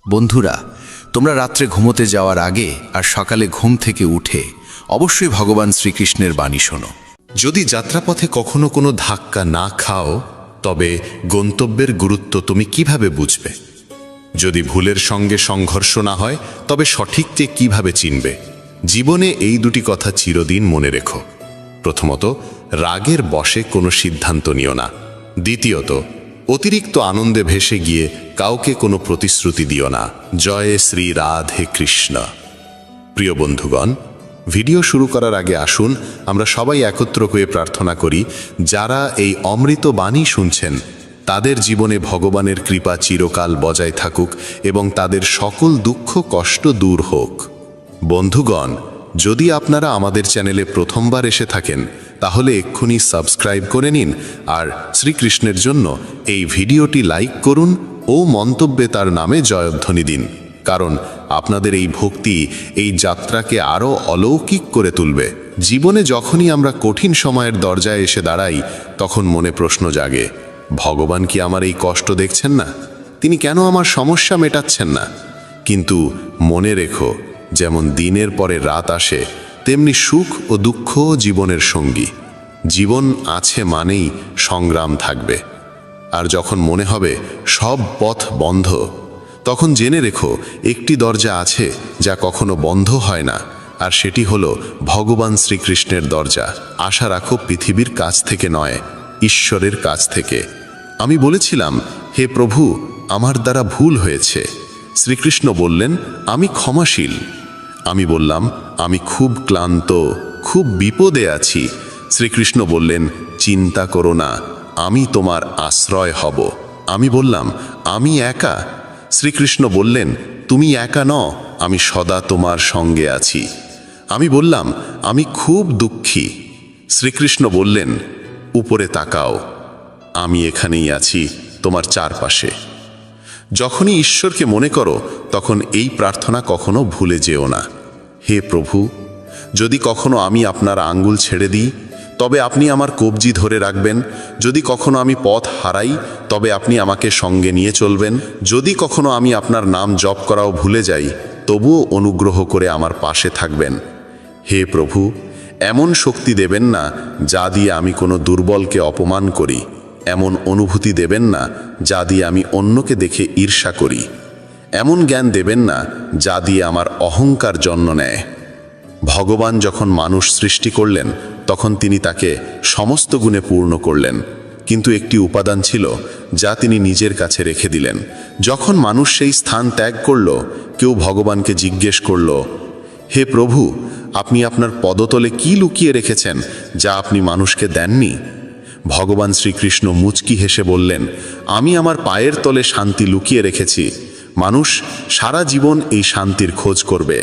বন্ধুরা, তোমরা রাত্রে ঘুমোতে যাওয়ার আগে আর সকালে ঘুম থেকে উঠে অবশ্যই ভগবান শ্রীকৃষ্ণের বাণী শোনো। যদি যাত্রাপথে কখনো কোনো ধাক্কা না খাও, তবে গন্তব্যের গুরুত্ব তুমি কিভাবে বুঝবে? যদি ভুলের সঙ্গে সংঘর্ষ না হয়, তবে সঠিককে কিভাবে চিনবে? জীবনে এই দুটি কথা চিরদিন মনে রেখো। প্রথমত, রাগের বশে কোনো সিদ্ধান্ত নিও না। দ্বিতীয়ত, অতিরিক্ত আনন্দে ভেসে গিয়ে কাউকে কোনো প্রতিশ্রুতি দিও না। জয় শ্রী রাধে কৃষ্ণ। প্রিয় বন্ধুগণ, ভিডিও শুরু করার আগে আসুন আমরা সবাই একত্র হয়ে প্রার্থনা করি, যারা এই অমৃত বাণী শুনছেন তাদের জীবনে ভগবানের কৃপা চিরকাল বজায় থাকুক এবং তাদের সকল দুঃখ কষ্ট দূর হোক। বন্ধুগণ, যদি আপনারা আমাদের চ্যানেলে প্রথমবার এসে থাকেন তাহলে এক্ষুনি সাবস্ক্রাইব করে নিন আর শ্রীকৃষ্ণের জন্য এই ভিডিওটি লাইক করুন ও মন্তব্যে তার নামে জয়ধ্বনি দিন, কারণ আপনাদের এই ভক্তি এই যাত্রাকে আরও অলৌকিক করে তুলবে। জীবনে যখনই আমরা কঠিন সময়ের দরজায় এসে দাঁড়াই, তখন মনে প্রশ্ন জাগে, ভগবান কি আমার এই কষ্ট দেখছেন না? তিনি কেন আমার সমস্যা মেটাচ্ছেন না? কিন্তু মনে রেখো, যেমন দিনের পরে রাত আসে, তেমনি সুখ ও দুঃখ জীবনের সঙ্গী। জীবন আছে মানেই সংগ্রাম থাকবে। আর যখন মনে হবে সব পথ বন্ধ, তখন জেনে রেখো একটি দরজা আছে যা কখনো বন্ধ হয় না, আর সেটি হলো ভগবান শ্রীকৃষ্ণের দরজা। আশা রাখো পৃথিবীর কাছ থেকে নয়, ঈশ্বরের কাছ থেকে। আমি বলেছিলাম, হে প্রভু, আমার দ্বারা ভুল হয়েছে। শ্রীকৃষ্ণ বললেন, আমি ক্ষমাশীল। আমি বললাম, আমি খুব ক্লান্ত, খুব বিপদে আছি। শ্রীকৃষ্ণ বললেন, চিন্তা করো না, আমি তোমার আশ্রয় হব। আমি বললাম, আমি একা। শ্রীকৃষ্ণ বললেন, তুমি একা নও, আমি সদা তোমার সঙ্গে আছি। আমি বললাম, আমি খুব দুঃখী। শ্রীকৃষ্ণ বললেন, উপরে তাকাও, আমি এখানেই আছি তোমার চারপাশে। যখনই ঈশ্বরকে মনে করো, তখন এই প্রার্থনা কখনো ভুলে যেও না। হে প্রভু, যদি কখনো আমি আপনার আঙ্গুল ছেড়ে দিই, তবে আপনি আমার কবজি ধরে রাখবেন। যদি কখনো আমি পথ হারাই, তবে আপনি আমাকে সঙ্গে নিয়ে চলবেন। যদি কখনো আমি আপনার নাম জপ করাও ভুলে যাই, তবুও অনুগ্রহ করে আমার পাশে থাকবেন। হে প্রভু, এমন শক্তি দেবেন না যা দিয়ে আমি কোনো দুর্বলকে অপমান করি, এমন অনুভূতি দেবেন না যা দিয়ে আমি অন্যকে দেখে ঈর্ষা করি, এমন জ্ঞান দেবেন না যা দিয়ে আমার অহংকার জন্ম নেয়। ভগবান যখন মানুষ সৃষ্টি করলেন, তখন তিনি তাকে সমস্ত গুণে পূর্ণ করলেন, কিন্তু একটি উপাদান ছিল যা তিনি নিজের কাছে রেখে দিলেন। যখন মানুষ সেই স্থান ত্যাগ করল, কেউ ভগবানকে জিজ্ঞেস করল, হে প্রভু, আপনি আপনার পদতলে কি লুকিয়ে রেখেছেন যা আপনি মানুষকে দেননি? ভগবান শ্রীকৃষ্ণ মুচকি হেসে বললেন, আমি আমার পায়ের তলে শান্তি লুকিয়ে রেখেছি। মানুষ সারা জীবন এই শান্তির খোঁজ করবে।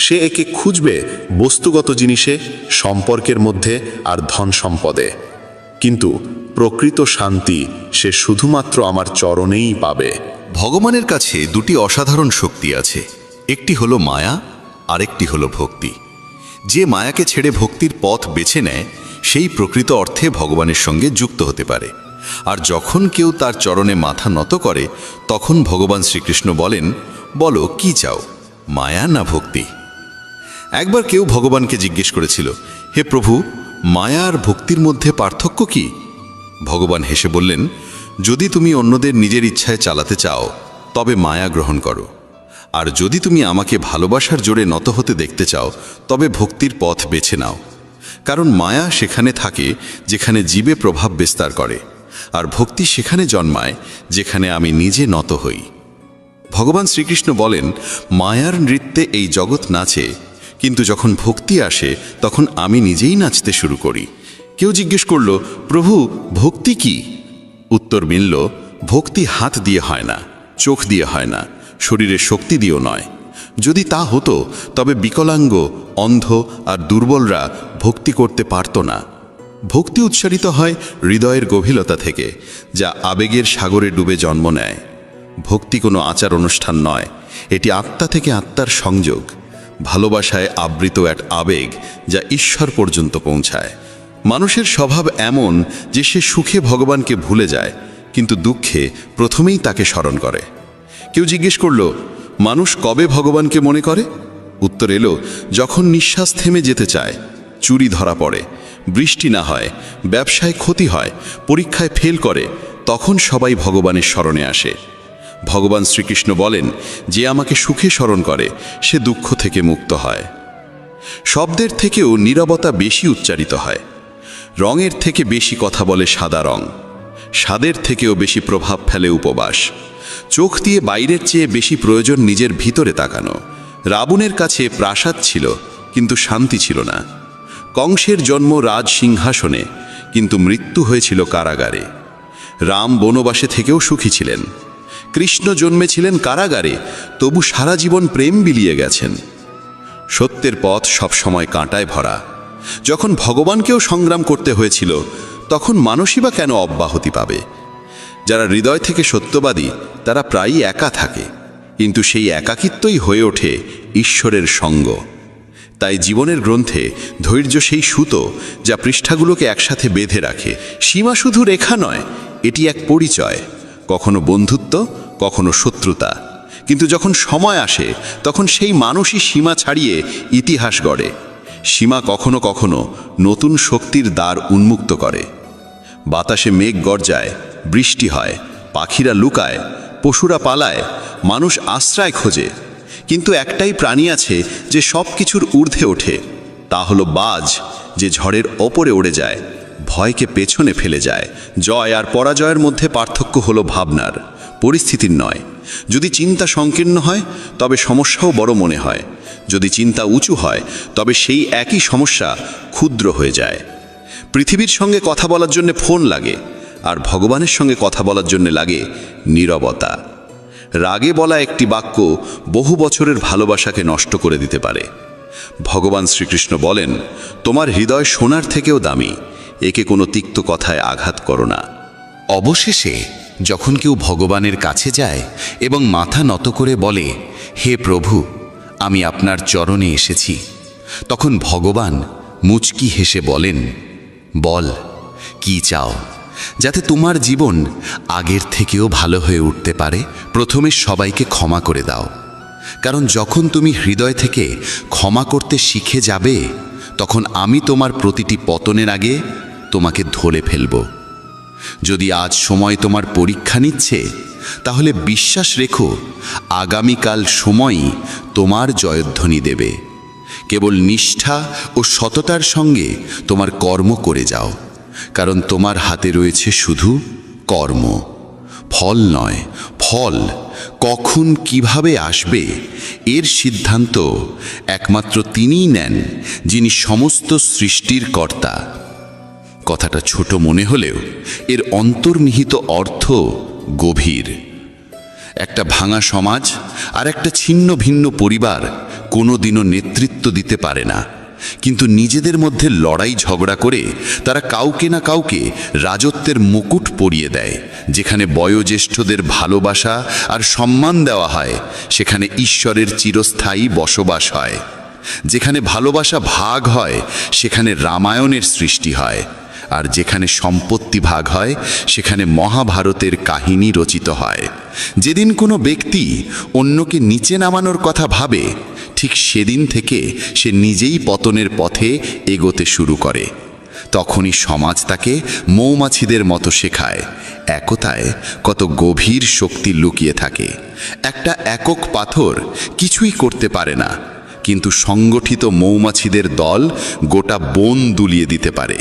সে একে খুঁজবে বস্তুগত জিনিসে, সম্পর্কের মধ্যে আর ধন সম্পদে, কিন্তু প্রকৃত শান্তি সে শুধুমাত্র আমার চরণেই পাবে। ভগবানের কাছে দুটি অসাধারণ শক্তি আছে, একটি হলো মায়া, আরেকটি হলো ভক্তি। যে মায়াকে ছেড়ে ভক্তির পথ বেছে নেয়, সেই প্রকৃত অর্থে ভগবানের সঙ্গে যুক্ত হতে পারে। আর যখন কেউ তার চরণে মাথা নত করে, তখন ভগবান শ্রীকৃষ্ণ বলেন, বলো কি চাও, মায়া না ভক্তি? একবার কেউ ভগবানকে জিজ্ঞেস করেছিল, হে প্রভু, মায়া আর ভক্তির মধ্যে পার্থক্য কি? ভগবান হেসে বললেন, যদি তুমি অন্যদের নিজের ইচ্ছায় চালাতে চাও, তবে মায়া গ্রহণ করো। আর যদি তুমি আমাকে ভালোবাসার জোরে নত হতে দেখতে চাও, তবে ভক্তির পথ বেছে নাও। কারণ মায়া সেখানে থাকে যেখানে জীবে প্রভাব বিস্তার করে, আর ভক্তি সেখানে জন্মায় যেখানে আমি নিজে নত হই। ভগবান শ্রীকৃষ্ণ বলেন, মায়ার নৃত্যে এই জগৎ নাচে, কিন্তু যখন ভক্তি আসে তখন আমি নিজেই নাচতে শুরু করি। কেউ জিজ্ঞেস করল, প্রভু, ভক্তি কি? উত্তর মিলল, ভক্তি হাত দিয়ে হয় না, চোখ দিয়ে হয় না, শরীরের শক্তি দিয়েও নয়। যদি তা হতো, তবে বিকলাঙ্গ, অন্ধ আর দুর্বলরা ভক্তি করতে পারত না। ভক্তি উচ্চারিত হয় হৃদয়ের গভীরতা থেকে, যা আবেগের সাগরে ডুবে জন্ম নেয়। ভক্তি কোনো আচার অনুষ্ঠান নয়, এটি আত্মা থেকে আত্মার সংযোগ, ভালোবাসায় আবৃত এক আবেগ যা ঈশ্বর পর্যন্ত পৌঁছায়। মানুষের স্বভাব এমন যে সে সুখে ভগবানকে ভুলে যায়, কিন্তু দুঃখে প্রথমেই তাকে স্মরণ করে। কেউ জিজ্ঞেস করল, মানুষ কবে ভগবানকে মনে করে? উত্তর এলো, যখন নিঃশ্বাস থেমে যেতে চায়, চুরি ধরা পড়ে, বৃষ্টি না হয়, ব্যবসায় ক্ষতি হয়, পরীক্ষায় ফেল করে, তখন সবাই ভগবানের স্মরণে আসে। ভগবান শ্রীকৃষ্ণ বলেন, যে আমাকে সুখে স্মরণ করে সে দুঃখ থেকে মুক্ত হয়। শব্দের থেকেও নীরবতা বেশি উচ্চারিত হয়। রঙের থেকে বেশি কথা বলে সাদা রং, স্বাদের থেকেও বেশি প্রভাব ফেলে উপবাস। চোখ দিয়ে বাইরের চেয়ে বেশি প্রয়োজন নিজের ভিতরে তাকানো। রাবণের কাছে প্রাসাদ ছিল, কিন্তু শান্তি ছিল না। কংসের জন্ম রাজ সিংহাসনে, কিন্তু মৃত্যু হয়েছিল কারাগারে। রাম বনবাসে থেকেও সুখী ছিলেন। কৃষ্ণ জন্মেছিলেন কারাগারে, তবু সারা জীবন প্রেম বিলিয়ে গেছেন। সত্যের পথ সবসময় কাঁটায় ভরা। যখন ভগবানকেও সংগ্রাম করতে হয়েছিল, তখন মানুষই বা কেন অব্যাহতি পাবে? যারা হৃদয় থেকে সত্যবাদী তারা প্রায়ই একা থাকে, কিন্তু সেই একাকিত্বই হয়ে ওঠে ঈশ্বরের সঙ্গ। তাই জীবনের গ্রন্থে ধৈর্য সেই সুতো যা পৃষ্ঠাগুলোকে একসাথে বেঁধে রাখে। সীমা শুধু রেখা নয়, এটি এক পরিচয়, কখনো বন্ধুত্ব, কখনো শত্রুতা। কিন্তু যখন সময় আসে তখন সেই মানুষই সীমা ছাড়িয়ে ইতিহাস গড়ে। সীমা কখনো কখনো নতুন শক্তির দ্বার উন্মুক্ত করে। বাতাসে মেঘ গর্জায়, বৃষ্টি হয়, পাখিরা লুকায়, পশুরা পালায়, মানুষ আশ্রয় খোঁজে। কিন্তু একটাই প্রাণী আছে যে সব কিছুর ঊর্ধ্বে ওঠে, তা হলো বাজ, যে ঝড়ের ওপরে উড়ে যায়, ভয়কে পেছনে ফেলে যায়। জয় আর পরাজয়ের মধ্যে পার্থক্য হলো ভাবনার, পরিস্থিতির নয়। যদি চিন্তা সংকীর্ণ হয় তবে সমস্যাও বড় মনে হয়। যদি চিন্তা উঁচু হয় তবে সেই একই সমস্যা ক্ষুদ্র হয়ে যায়। পৃথিবীর সঙ্গে কথা বলার জন্য ফোন লাগে, আর ভগবানের সঙ্গে কথা বলার জন্য লাগে নীরবতা। রাগে বলা একটি বাক্য বহু বছরের ভালোবাসাকে নষ্ট করে দিতে পারে। ভগবান শ্রীকৃষ্ণ বলেন, তোমার হৃদয় সোনার থেকেও দামি, একে কোনো তিক্ত কথায় আঘাত করো না। অবশেষে যখন কেউ ভগবানের কাছে যায় এবং মাথা নত করে বলে, হে প্রভু, আমি আপনার চরণে এসেছি, তখন ভগবান মুচকি হেসে বলেন, বল কি চাও, যাতে তোমার জীবন আগের থেকেও ভালো হয়ে উঠতে পারে। প্রথমে সবাইকে ক্ষমা করে দাও, কারণ যখন তুমি হৃদয় থেকে ক্ষমা করতে শিখে যাবে, তখন আমি তোমার প্রতিটি পতনের আগে তোমাকে ধরে ফেলব। যদি আজ সময় তোমার পরীক্ষা নিচ্ছে, তাহলে বিশ্বাস রেখো, আগামীকাল সময়ই তোমার জয়ধ্বনি দেবে। কেবল নিষ্ঠা ও সততার সঙ্গে তোমার কর্ম করে যাও, কারণ তোমার হাতে রয়েছে শুধু কর্ম, ফল নয়। ফল কখন কিভাবে আসবে এর সিদ্ধান্ত একমাত্র তিনিই নেন, যিনি সমস্ত সৃষ্টির কর্তা। কথাটা ছোট মনে হলেও এর অন্তর্নিহিত অর্থ গভীর। একটা ভাঙা সমাজ আর একটা ছিন্ন ভিন্ন পরিবার কোনোদিনও নেতৃত্ব দিতে পারে না, কিন্তু নিজেদের মধ্যে লড়াই ঝগড়া করে তারা কাউকে না কাউকে রাজত্বের মুকুট পরিয়ে দেয়। যেখানে বয়োজ্যেষ্ঠদের ভালোবাসা আর সম্মান দেওয়া হয়, সেখানে ঈশ্বরের চিরস্থায়ী বসবাস হয়। যেখানে ভালোবাসা ভাগ হয়, সেখানে রামায়ণের সৃষ্টি হয়। আর যেখানে সম্পত্তি ভাগ হয়, সেখানে মহাভারতের কাহিনী রচিত হয়। যেদিন কোনো ব্যক্তি অন্যকে নিচে নামানোর কথা ভাবে, ঠিক সেদিন থেকে সে নিজেই পতনের পথে এগোতে শুরু করে। তখনই সমাজ তাকে মৌমাছিদের মতো শেখায়, একতায় কত গভীর শক্তি লুকিয়ে থাকে। একটা একক পাথর কিছুই করতে পারে না, কিন্তু সংগঠিত মৌমাছিদের দল গোটা বন দুলিয়ে দিতে পারে।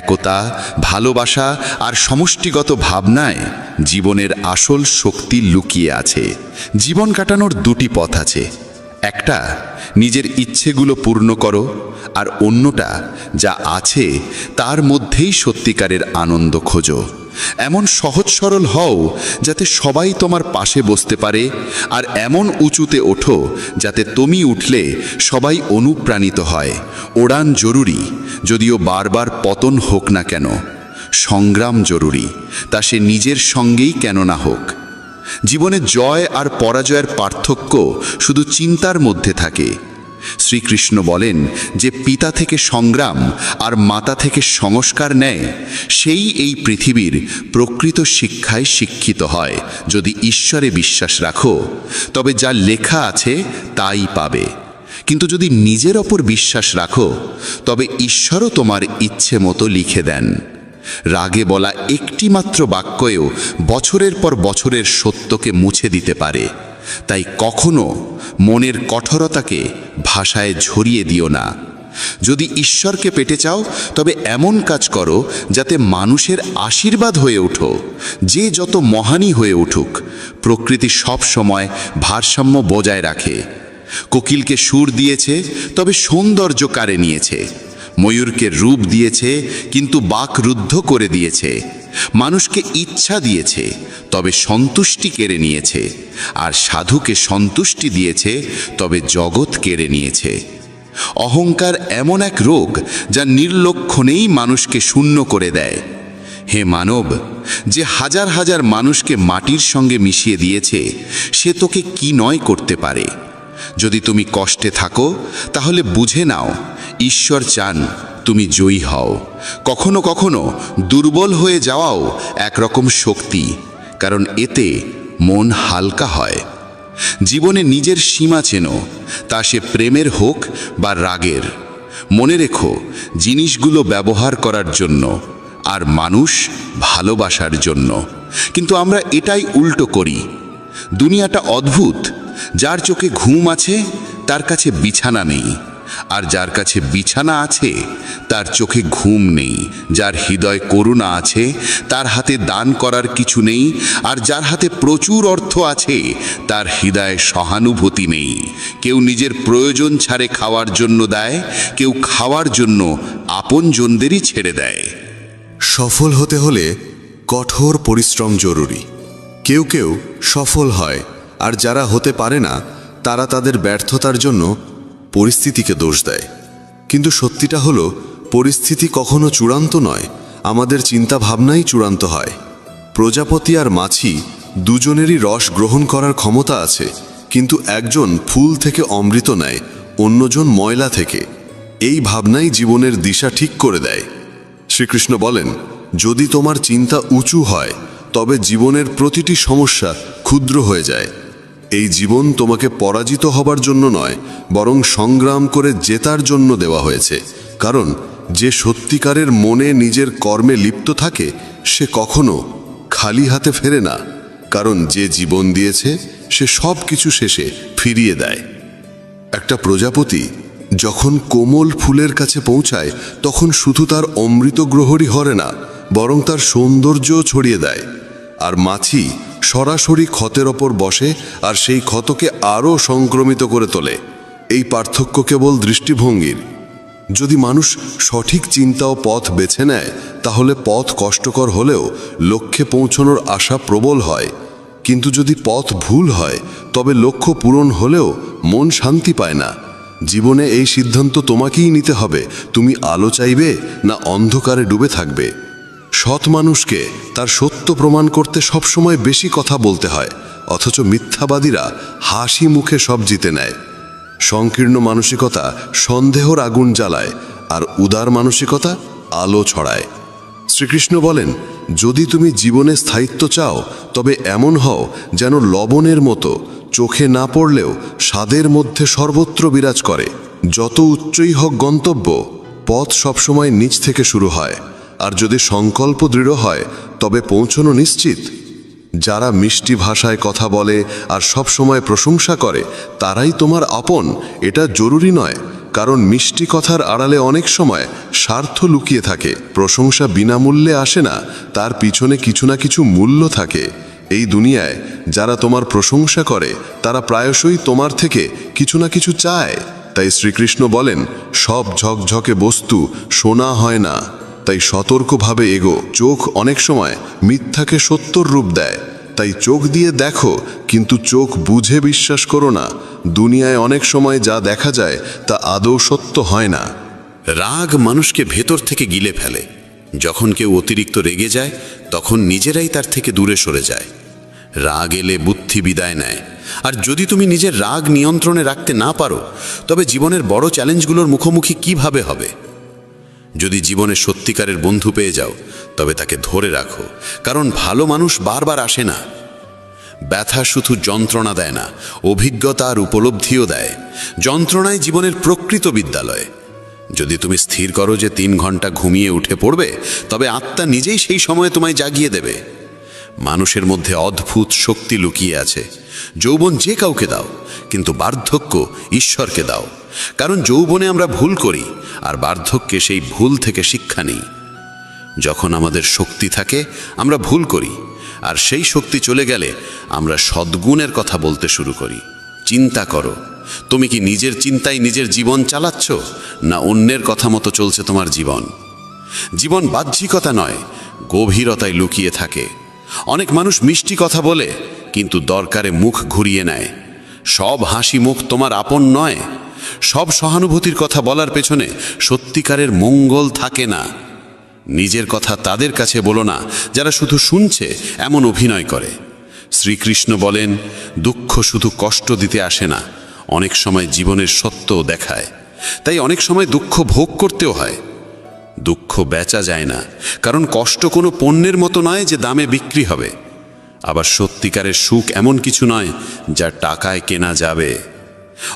একতা, ভালোবাসা আর সমষ্টিগত ভাবনায় জীবনের আসল শক্তি লুকিয়ে আছে। জীবন কাটানোর দুটি পথ আছে, একটা নিজের ইচ্ছেগুলো পূর্ণ করো, আর অন্যটা যা আছে তার মধ্যেই সত্যিকারের আনন্দ খোঁজো। এমন সহজ সরল হও যাতে সবাই তোমার পাশে বসতে পারে, আর এমন উঁচুতে ওঠো যাতে তুমি উঠলে সবাই অনুপ্রাণিত হয়। ওড়ান জরুরি, যদিও বারবার পতন হোক না কেন। সংগ্রাম জরুরি, তা সে নিজের সঙ্গেই কেন না হোক। জীবনে জয় আর পরাজয়ের পার্থক্য শুধু চিন্তার মধ্যে থাকে। শ্রীকৃষ্ণ বলেন যে পিতা থেকে সংগ্রাম আর মাতা থেকে সংস্কার নেয়, সেই এই পৃথিবীর প্রকৃত শিক্ষায় শিক্ষিত হয়। যদি ঈশ্বরে বিশ্বাস রাখো, তবে যা লেখা আছে তাই পাবে। কিন্তু যদি নিজের ওপর বিশ্বাস রাখো, তবে ঈশ্বরও তোমার ইচ্ছে মতো লিখে দেন। রাগে বলা একটি মাত্র বাক্যেও বছরের পর বছরের সত্যকে মুছে দিতে পারে। তাই কখনো মনের কঠোরতাকে ভাষায় ঝরিয়ে দিও না। যদি ঈশ্বরকে পেতে চাও, তবে এমন কাজ করো যাতে মানুষের আশীর্বাদ হয়ে ওঠো। যে যত মহানই হয়ে উঠুক, প্রকৃতি সব সময় ভারসাম্য বজায় রাখে। কোকিলকে সুর দিয়েছে, তবে সৌন্দর্য কাড়ে নিয়েছে। ময়ূরকে রূপ দিয়েছে, কিন্তু বাক রুদ্ধ করে দিয়েছে। মানুষকে ইচ্ছা দিয়েছে, তবে সন্তুষ্টি কেড়ে নিয়েছে। আর সাধুকে সন্তুষ্টি দিয়েছে, তবে জগৎ কেড়ে নিয়েছে। অহংকার এমন এক রোগ যা নির্লক্ষণেই মানুষকে শূন্য করে দেয়। হে মানব, যে হাজার হাজার মানুষকে মাটির সঙ্গে মিশিয়ে দিয়েছে, সে তোকে কি নয় করতে পারে। যদি তুমি কষ্টে থাকো, তাহলে বুঝে নাও ঈশ্বর চান তুমি জয়ী হও। কখনো কখনো দুর্বল হয়ে যাওয়াও একরকম শক্তি, কারণ এতে মন হালকা হয়। জীবনে নিজের সীমা চেনো, তা সে প্রেমের হোক বা রাগের। মনে রেখো, জিনিসগুলো ব্যবহার করার জন্য, আর মানুষ ভালোবাসার জন্য। কিন্তু আমরা এটাই উল্টো করি। দুনিয়াটা অদ্ভুত। যার চোখে ঘুম আছে, তার কাছে বিছানা নেই। আর যার কাছে বিছানা আছে, তার চোখে ঘুম নেই। যার হৃদয় করুণা আছে, তার হাতে দান করার কিছু নেই। আর যার হাতে প্রচুর অর্থ আছে, তার হৃদয়ে সহানুভূতি নেই। কেউ নিজের প্রয়োজন ছাড়ে খাওয়ার জন্য দেয়, কেউ খাওয়ার জন্য আপনজনদেরই ছেড়ে দেয়। সফল হতে হলে কঠোর পরিশ্রম জরুরি। কেউ কেউ সফল হয়, আর যারা হতে পারে না, তারা তাদের ব্যর্থতার জন্য পরিস্থিতিকে দোষ দেয়। কিন্তু সত্যিটা হলো, পরিস্থিতি কখনো চূড়ান্ত নয়, আমাদের চিন্তা ভাবনাই চূড়ান্ত হয়। প্রজাপতি আর মাছি দুজনেরই রস গ্রহণ করার ক্ষমতা আছে, কিন্তু একজন ফুল থেকে অমৃত নেয়, অন্যজন ময়লা থেকে। এই ভাবনাই জীবনের দিশা ঠিক করে দেয়। শ্রীকৃষ্ণ বলেন, যদি তোমার চিন্তা উঁচু হয়, তবে জীবনের প্রতিটি সমস্যা ক্ষুদ্র হয়ে যায়। এই জীবন তোমাকে পরাজিত হবার জন্য নয়, বরং সংগ্রাম করে জেতার জন্য দেওয়া হয়েছে। কারণ যে সত্যিকারের মনে নিজের কর্মে লিপ্ত থাকে, সে কখনো খালি হাতে ফেরে না। কারণ যে জীবন দিয়েছে, সে সব কিছু শেষে ফিরিয়ে দেয়। একটা প্রজাপতি যখন কোমল ফুলের কাছে পৌঁছায়, তখন শুধু তার অমৃত গ্রহরই হরে না, বরং তার সৌন্দর্যও ছড়িয়ে দেয়। আর মাছি সরাসরি ক্ষতের ওপর বসে, আর সেই ক্ষতকে আরও সংক্রমিত করে তোলে। এই পার্থক্য কেবল দৃষ্টিভঙ্গির। যদি মানুষ সঠিক চিন্তা ও পথ বেছে নেয়, তাহলে পথ কষ্টকর হলেও লক্ষ্যে পৌঁছানোর আশা প্রবল হয়। কিন্তু যদি পথ ভুল হয়, তবে লক্ষ্য পূরণ হলেও মন শান্তি পায় না। জীবনে এই সিদ্ধান্ত তোমাকেই নিতে হবে, তুমি আলো চাইবে না অন্ধকারে ডুবে থাকবে। সৎ মানুষকে তার সত্য প্রমাণ করতে সবসময় বেশি কথা বলতে হয়, অথচ মিথ্যাবাদীরা হাসি মুখে সব জিতে নেয়। সংকীর্ণ মানসিকতা সন্দেহর আগুন জ্বালায়, আর উদার মানসিকতা আলো ছড়ায়। শ্রীকৃষ্ণ বলেন, যদি তুমি জীবনে স্থায়িত্ব চাও, তবে এমন হও যেন লবণের মতো, চোখে না পড়লেও স্বাদের মধ্যে সর্বত্র বিরাজ করে। যত উচ্চই হোক গন্তব্য, পথ সবসময় নিচ থেকে শুরু হয়। আর যদি সংকল্প দৃঢ় হয়, তবে পৌঁছানো নিশ্চিত। যারা মিষ্টি ভাষায় কথা বলে আর সব সময় প্রশংসা করে, তারাই তোমার আপন, এটা জরুরি নয়। কারণ মিষ্টি কথার আড়ালে অনেক সময় স্বার্থ লুকিয়ে থাকে। প্রশংসা বিনামূল্যে আসে না, তার পিছনে কিছু না কিছু মূল্য থাকে। এই দুনিয়ায় যারা তোমার প্রশংসা করে, তারা প্রায়শই তোমার থেকে কিছু না কিছু চায়। তাই শ্রীকৃষ্ণ বলেন, সব ঝকঝকে বস্তু সোনা হয় না। তাই সতর্কভাবে এগো। চোখ অনেক সময় মিথ্যাকে সত্যর রূপ দেয়। তাই চোখ দিয়ে দেখো, কিন্তু চোখ বুঝে বিশ্বাস করো না। দুনিয়ায় অনেক সময় যা দেখা যায় তা আদৌ সত্য হয় না। রাগ মানুষকে ভেতর থেকে গিলে ফেলে। যখন কেউ অতিরিক্ত রেগে যায়, তখন নিজেরাই তার থেকে দূরে সরে যায়। রাগ এলে বুদ্ধি বিদায় নেয়, আর যদি তুমি নিজের রাগ নিয়ন্ত্রণে রাখতে না পারো, তবে জীবনের বড় চ্যালেঞ্জগুলোর মুখোমুখি কিভাবে হবে? যদি জীবনে সত্যিকারের বন্ধু পেয়ে যাও, তবে তাকে ধরে রাখো, কারণ ভালো মানুষ বারবার আসে না। ব্যথা শুধু যন্ত্রণা দেয় না, অভিজ্ঞতা আর উপলব্ধিও দেয়। যন্ত্রণাই জীবনের প্রকৃত বিদ্যালয়। যদি তুমি স্থির করো যে 3 ঘন্টা ঘুমিয়ে উঠে পড়বে, তবে আত্মা নিজেই সেই সময়ে তোমায় জাগিয়ে দেবে। মানুষের মধ্যে অদ্ভুত শক্তি লুকিয়ে আছে। যৌবন যে কাউকে দাও, কিন্তু বার্ধক্য ঈশ্বরকে দাও। কারণ যৌবনে আমরা ভুল করি, আর বার্ধক্যে সেই ভুল থেকে শিক্ষা নিই। যখন আমাদের শক্তি থাকে আমরা ভুল করি, আর সেই শক্তি চলে গেলে আমরা সদ্গুণের কথা বলতে শুরু করি। চিন্তা করো, তুমি কি নিজের চিন্তায় নিজের জীবন চালাচ্ছ, না অন্যের কথা মতো চলছে তোমার জীবন? জীবন বাহ্যিকতা নয়, গভীরতায় লুকিয়ে থাকে। অনেক মানুষ মিষ্টি কথা বলে, কিন্তু দরকারে মুখ ঘুরিয়ে নেয়। সব হাসি মুখ তোমার আপন নয়। সব সহানুভূতির কথা বলার পেছনে সত্যিকারের মঙ্গল থাকে না। নিজের কথা তাদের কাছে বলো না যারা শুধু শুনছে এমন অভিনয় করে। শ্রীকৃষ্ণ বলেন, দুঃখ শুধু কষ্ট দিতে আসে না, অনেক সময় জীবনের সত্যও দেখায়। তাই অনেক সময় দুঃখ ভোগ করতেও হয়। দুঃখ বেচা যায় না, কারণ কষ্ট কোনো পণ্যের মতো নয় যে দামে বিক্রি হবে। আবার সত্যিকারের সুখ এমন কিছু নয় যা টাকায় কেনা যাবে।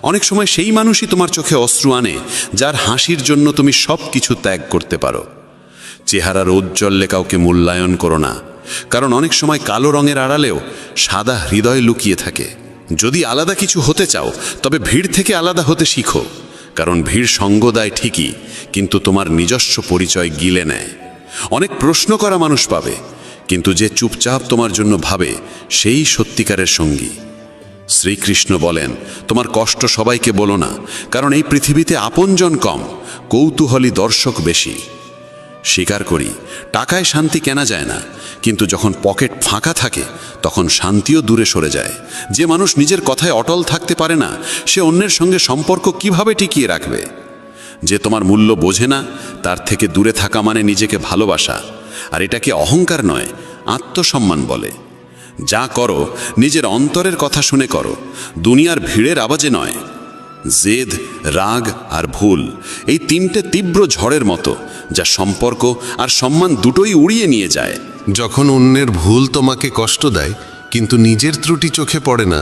অনেক সময় সেই মানুষই তোমার চোখে অশ্রু আনে যার হাসির জন্য তুমি সব কিছু ত্যাগ করতে পারো। চেহারার ঔজ্জ্বল্যে কাউকে মূল্যায়ন করো না, কারণ অনেক সময় কালো রঙের আড়ালেও সাদা হৃদয় লুকিয়ে থাকে। যদি আলাদা কিছু হতে চাও, তবে ভিড় থেকে আলাদা হতে শিখো, কারণ ভিড় সঙ্গ দেয় ঠিকই, কিন্তু তোমার নিজস্ব পরিচয় গিলে নেয়। অনেক প্রশ্ন করা মানুষ পাবে, কিন্তু যে চুপচাপ তোমার জন্য ভাবে সেই সত্যিকারের সঙ্গী। শ্রীকৃষ্ণ বলেন, তোমার কষ্ট সবাইকে বলো না, কারণ এই পৃথিবীতে আপনজন কম, কৌতূহলী দর্শক বেশি। স্বীকার করি, টাকায় শান্তি কেনা যায় না, কিন্তু যখন পকেট ফাঁকা থাকে তখন শান্তিও দূরে সরে যায়। যে মানুষ নিজের কথায় অটল থাকতে পারে না, সে অন্যের সঙ্গে সম্পর্ক কিভাবে টিকিয়ে রাখবে? যে তোমার মূল্য বোঝে না, তার থেকে দূরে থাকা মানে নিজেকে ভালোবাসা। আর এটাকে অহংকার নয়, আত্মসম্মান বলে। যা করো নিজের অন্তরের কথা শুনে করো, দুনিয়ার ভিড়ের আওয়াজে নয়। জেদ, রাগ আর ভুল, এই 3টে তীব্র ঝড়ের মতো, যা সম্পর্ক আর সম্মান দুটোই উড়িয়ে নিয়ে যায়। যখন অন্যের ভুল তোমাকে কষ্ট দেয়, কিন্তু নিজের ত্রুটি চোখে পড়ে না,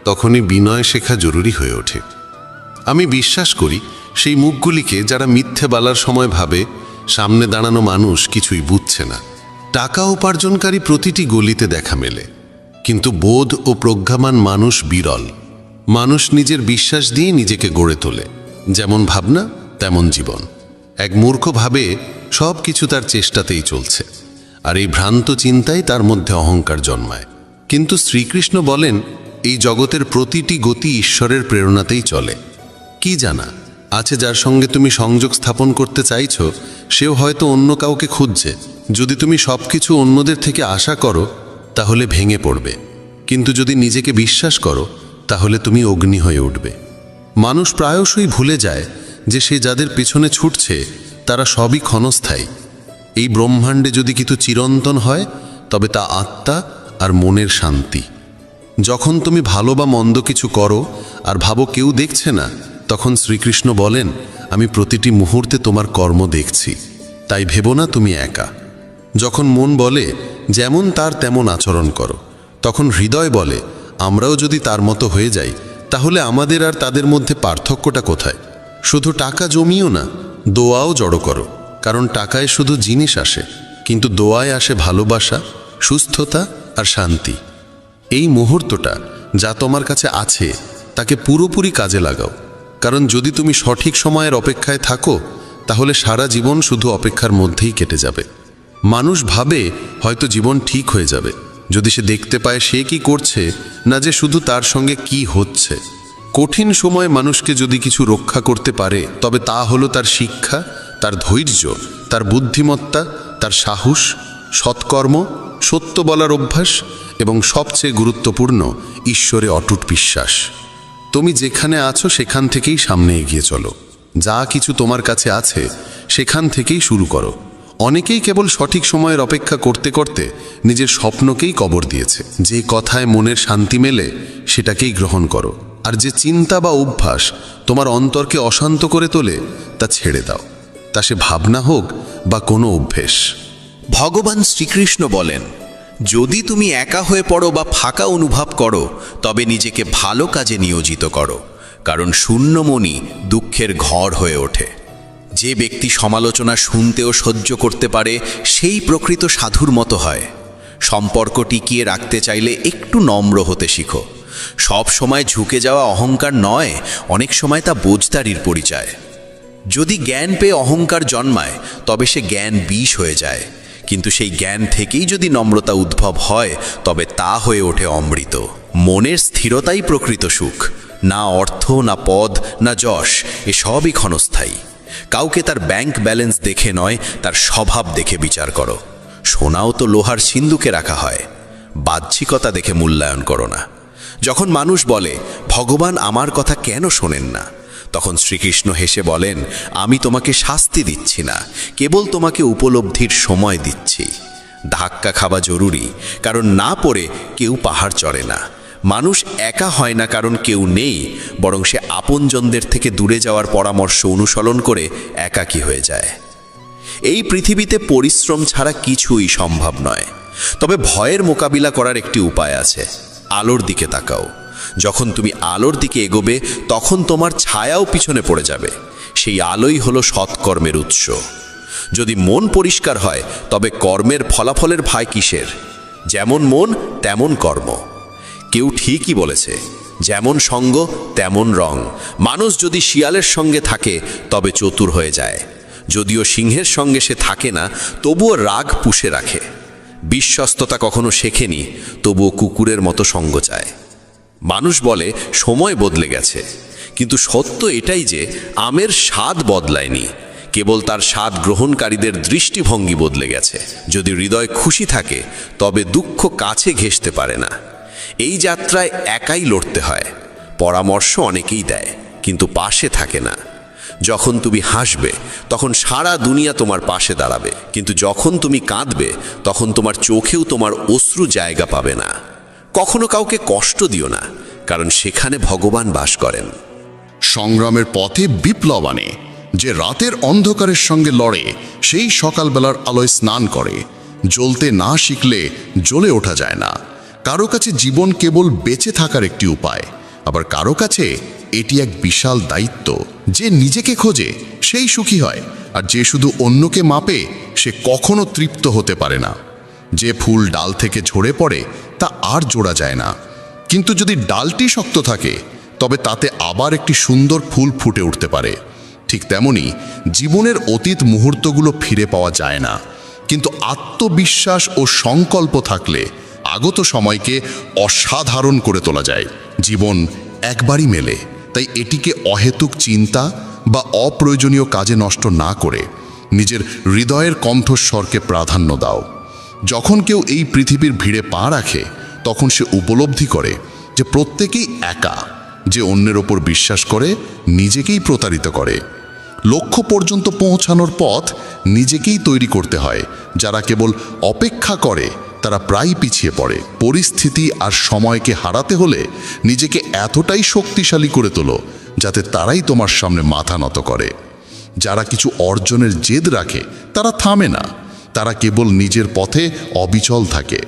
তখনই বিনয় শেখা জরুরি হয়ে ওঠে। আমি বিশ্বাস করি সেই মুখগুলিকে যারা মিথ্যে বলার সময় ভাবে সামনে দাঁড়ানো মানুষ কিছুই বুঝছে না। টাকা উপার্জনকারী প্রতিটি গলিতে দেখা মেলে, কিন্তু বোধ ও প্রজ্ঞামান মানুষ বিরল। মানুষ নিজের বিশ্বাস দিয়ে নিজেকে গড়ে তোলে। যেমন ভাবনা তেমন জীবন। এক মূর্খ ভাবে সব কিছু তার চেষ্টাতেই চলছে, আর এই ভ্রান্ত চিন্তাই তার মধ্যে অহংকার জন্মায়। কিন্তু শ্রীকৃষ্ণ বলেন, এই জগতের প্রতিটি গতি ঈশ্বরের প্রেরণাতেই চলে। কি জানা আছে যার সঙ্গে তুমি সংযোগ স্থাপন করতে চাইছো, সেও হয়তো অন্য কাউকে খুঁজছে। যদি তুমি সব কিছু অন্যদের থেকে আশা করো, তাহলে ভেঙে পড়বে, কিন্তু যদি নিজেকে বিশ্বাস করো, তাহলে তুমি অগ্নি হয়ে উঠবে। মানুষ প্রায়শই ভুলে যায় যে সে যাদের পেছনে ছুটছে তারা সবই ক্ষণস্থায়ী। এই ব্রহ্মাণ্ডে যদি কিছু চিরন্তন হয়, তবে তা আত্মা আর মনের শান্তি। যখন তুমি ভালো বা মন্দ কিছু করো আর ভাবো কেউ দেখছে না, তখন শ্রীকৃষ্ণ বলেন, আমি প্রতিটি মুহূর্তে তোমার কর্ম দেখছি, তাই ভেবো না তুমি একা। যখন মন বলে যেমন তার তেমন আচরণ করো, তখন হৃদয় বলে, আমরাও যদি তার মতো হয়ে যাই, তাহলে আমাদের আর তাদের মধ্যে পার্থক্যটা কোথায়? শুধু টাকা জমিও না, দোয়াও জড়ো করো, কারণ টাকায় শুধু জিনিস আসে, কিন্তু দোয়ায় আসে ভালোবাসা, সুস্থতা আর শান্তি। এই মুহূর্তটা যা তোমার কাছে আছে তাকে পুরোপুরি কাজে লাগাও, কারণ যদি তুমি সঠিক সময়ের অপেক্ষায় থাকো, তাহলে সারা জীবন শুধু অপেক্ষার মধ্যেই কেটে যাবে। মানুষ ভাবে হয়তো জীবন ঠিক হয়ে যাবে যদি সে দেখতে পায় সে কি করছে, না যে শুধু তার সঙ্গে কি হচ্ছে। কঠিন সময় মানুষকে যদি কিছু রক্ষা করতে পারে, তবে তা হলো তার শিক্ষা, তার ধৈর্য, তার বুদ্ধিমত্তা, তার সাহস, সৎকর্ম, সত্য বলার অভ্যাস এবং সবচেয়ে গুরুত্বপূর্ণ ঈশ্বরে অটুট বিশ্বাস। তুমি যেখানে আছো সেখান থেকেই সামনে এগিয়ে চলো। যা কিছু তোমার কাছে আছে সেখান থেকেই শুরু করো। অনেকেই কেবল সঠিক সময়ের অপেক্ষা করতে করতে নিজের স্বপ্নকেই কবর দিয়েছে। যে কথায় মনের শান্তি মেলে সেটাকেই গ্রহণ করো, আর যে চিন্তা বা অভ্যাস তোমার অন্তরকে অশান্ত করে তোলে তা ছেড়ে দাও, তা সে ভাবনা হোক বা কোনো অভ্যেস। ভগবান শ্রীকৃষ্ণ বলেন, যদি তুমি একা হয়ে পড়ো বা ফাঁকা অনুভব করো, তবে নিজেকে ভালো কাজে নিয়োজিত করো, কারণ শূন্য মনই দুঃখের ঘর হয়ে ওঠে। যে ব্যক্তি সমালোচনা শুনতেও সহ্য করতে পারে, সেই প্রকৃত সাধুর মতো হয়। সম্পর্ক টিকিয়ে রাখতে চাইলে একটু নম্র হতে শিখো। সব সময় ঝুঁকে যাওয়া অহংকার নয়, অনেক সময় তা বোঝদারির পরিচয়। যদি জ্ঞান পেয়ে অহংকার জন্মায়, তবে সে জ্ঞান বিষ হয়ে যায়, কিন্তু সেই জ্ঞান থেকেই যদি নম্রতা উদ্ভব হয়, তবে তা হয়ে ওঠে অমৃত। মনের স্থিরতাই প্রকৃত সুখ। না অর্থ, না পদ, না যশ, এসবই ক্ষণস্থায়ী। কাউকে তার ব্যাংক ব্যালেন্স দেখে নয়, তার স্বভাব দেখে বিচার করো। সোনাও তো লোহার সিন্ধুকে রাখা হয়। বাহ্যিকতা দেখে মূল্যায়ন করো না। যখন মানুষ বলে, ভগবান আমার কথা কেন শোনেন না, তখন শ্রীকৃষ্ণ হেসে বলেন, আমি তোমাকে শাস্তি দিচ্ছি না, কেবল তোমাকে উপলব্ধির সময় দিচ্ছি। ধাক্কা খাওয়া জরুরি, কারণ না পড়ে কেউ পাহাড় চড়ে না। মানুষ একা হয় না কারণ কেউ নেই, বরং সে আপনজনদের থেকে দূরে যাওয়ার পরামর্শ অনুসরণ করে একাকী হয়ে যায়। এই পৃথিবীতে পরিশ্রম ছাড়া কিছুই সম্ভব নয়, তবে ভয়ের মোকাবিলা করার একটি উপায় আছে। আলোর দিকে তাকাও। যখন তুমি আলোর দিকে এগোবে, তখন তোমার ছায়াও পিছনে পড়ে যাবে। সেই আলোই হলো সৎকর্মের উৎস। যদি মন পরিষ্কার হয়, তবে কর্মের ফলাফলের ভয় কিসের? যেমন মন তেমন কর্ম। কেউ ঠিকই বলেছে, যেমন সঙ্গ তেমন রং। মানুষ যদি শিয়ালের সঙ্গে থাকে, তবে চতুর হয়ে যায়। যদিও সিংহের সঙ্গে সে থাকে না, তবুও রাগ পুষে রাখে। বিশ্বস্ততা কখনো শেখেনি, তবুও কুকুরের মতো সঙ্গ চায়। মানুষ বলে সময় বদলে গেছে, কিন্তু সত্য এটাই যে আমের স্বাদ বদলায়নি, কেবল তার স্বাদ গ্রহণকারীদের দৃষ্টিভঙ্গি বদলে গেছে। যদি হৃদয় খুশি থাকে, তবে দুঃখ কাছে ঘেঁষতে পারে না। এই যাত্রায় একাই লড়তে হয়। পরামর্শ অনেকেই দেয়, কিন্তু পাশে থাকে না। যখন তুমি হাসবে, তখন সারা দুনিয়া তোমার পাশে দাঁড়াবে, কিন্তু যখন তুমি কাঁদবে, তখন তোমার চোখেও তোমার অশ্রু জায়গা পাবে না। কখনো কাউকে কষ্ট দিও না, কারণ সেখানে ভগবান বাস করেন। সংগ্রামের পথে বিপ্লব আনে। যে রাতের অন্ধকারের সঙ্গে লড়ে, সেই সকালবেলার আলোয় স্নান করে। জ্বলতে না শিখলে জ্বলে ওঠা যায় না। কারো কাছে জীবন কেবল বেঁচে থাকার একটি উপায়, আবার কারো কাছে এটি এক বিশাল দায়িত্ব। যে নিজেকে খোঁজে সেই সুখী হয়, আর যে শুধু অন্যকে মাপে সে কখনো তৃপ্ত হতে পারে না। যে ফুল ডাল থেকে ঝরে পড়ে তা আর জোড়া যায় না, কিন্তু যদি ডালটি শক্ত থাকে, তবে তাতে আবার একটি সুন্দর ফুল ফুটে উঠতে পারে। ঠিক তেমনি জীবনের অতীত মুহূর্তগুলো ফিরে পাওয়া যায় না, কিন্তু আত্মবিশ্বাস ও সংকল্প থাকলে আগত সময়কে অসাধারণ করে তোলা যায়। জীবন একবারই মেলে, তাই এটিকে অহেতুক চিন্তা বা অপ্রয়োজনীয় কাজে নষ্ট না করে নিজের হৃদয়ের কণ্ঠস্বরকে প্রাধান্য দাও। যখন কেউ এই পৃথিবীর ভিড়ে পা রাখে, তখন সে উপলব্ধি করে যে প্রত্যেকেই একা। যে অন্যের ওপর বিশ্বাস করে, নিজেকেই প্রতারিত করে। লক্ষ্য পর্যন্ত পৌঁছানোর পথ নিজেকেই তৈরি করতে হয়। যারা কেবল অপেক্ষা করে, তারা প্রায় পিছিয়ে পড়ে। পরিস্থিতি আর সময়কে হারাতে হলে নিজেকে এতটাই শক্তিশালী করে তোলো, যাতে তারাই তোমার সামনে মাথা নত করে। যারা কিছু অর্জনের জেদ রাখে, তারা থামে না, তারা কেবল নিজের পথে অবিচল থাকে।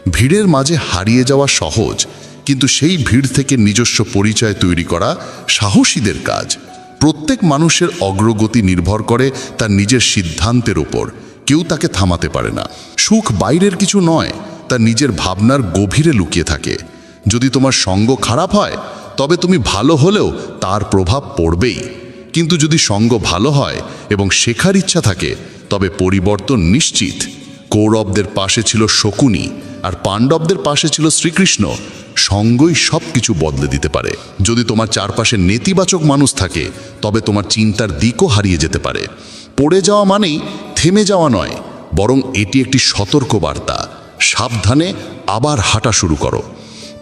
ভিড়ের মাঝে হারিয়ে যাওয়া সহজ, কিন্তু সেই ভিড় থেকে নিজস্ব পরিচয় তৈরি করা সাহসীদের কাজ। প্রত্যেক মানুষের অগ্রগতি নির্ভর করে তার নিজের সিদ্ধান্তের উপর। কেউ তাকে থামাতে পারে না। সুখ বাইরের কিছু নয়, তা নিজের ভাবনার গভীরে লুকিয়ে থাকে। যদি তোমার সঙ্গ খারাপ হয়, তবে তুমি ভালো হলেও তার প্রভাব পড়বেই। কিন্তু যদি সঙ্গ ভালো হয় এবং শেখার ইচ্ছা থাকে, তবে পরিবর্তন নিশ্চিত। কৌরবদের পাশে ছিল শকুনি, আর পাণ্ডবদের পাশে ছিল শ্রীকৃষ্ণ। সঙ্গই সব কিছু বদলে দিতে পারে। যদি তোমার চারপাশে নেতিবাচক মানুষ থাকে, তবে তোমার চিন্তার দিকও হারিয়ে যেতে পারে। পড়ে যাওয়া মানেই থেমে যাওয়া নয়, বরং এটি একটি সতর্ক বার্তা। সাবধানে আবার হাঁটা শুরু করো।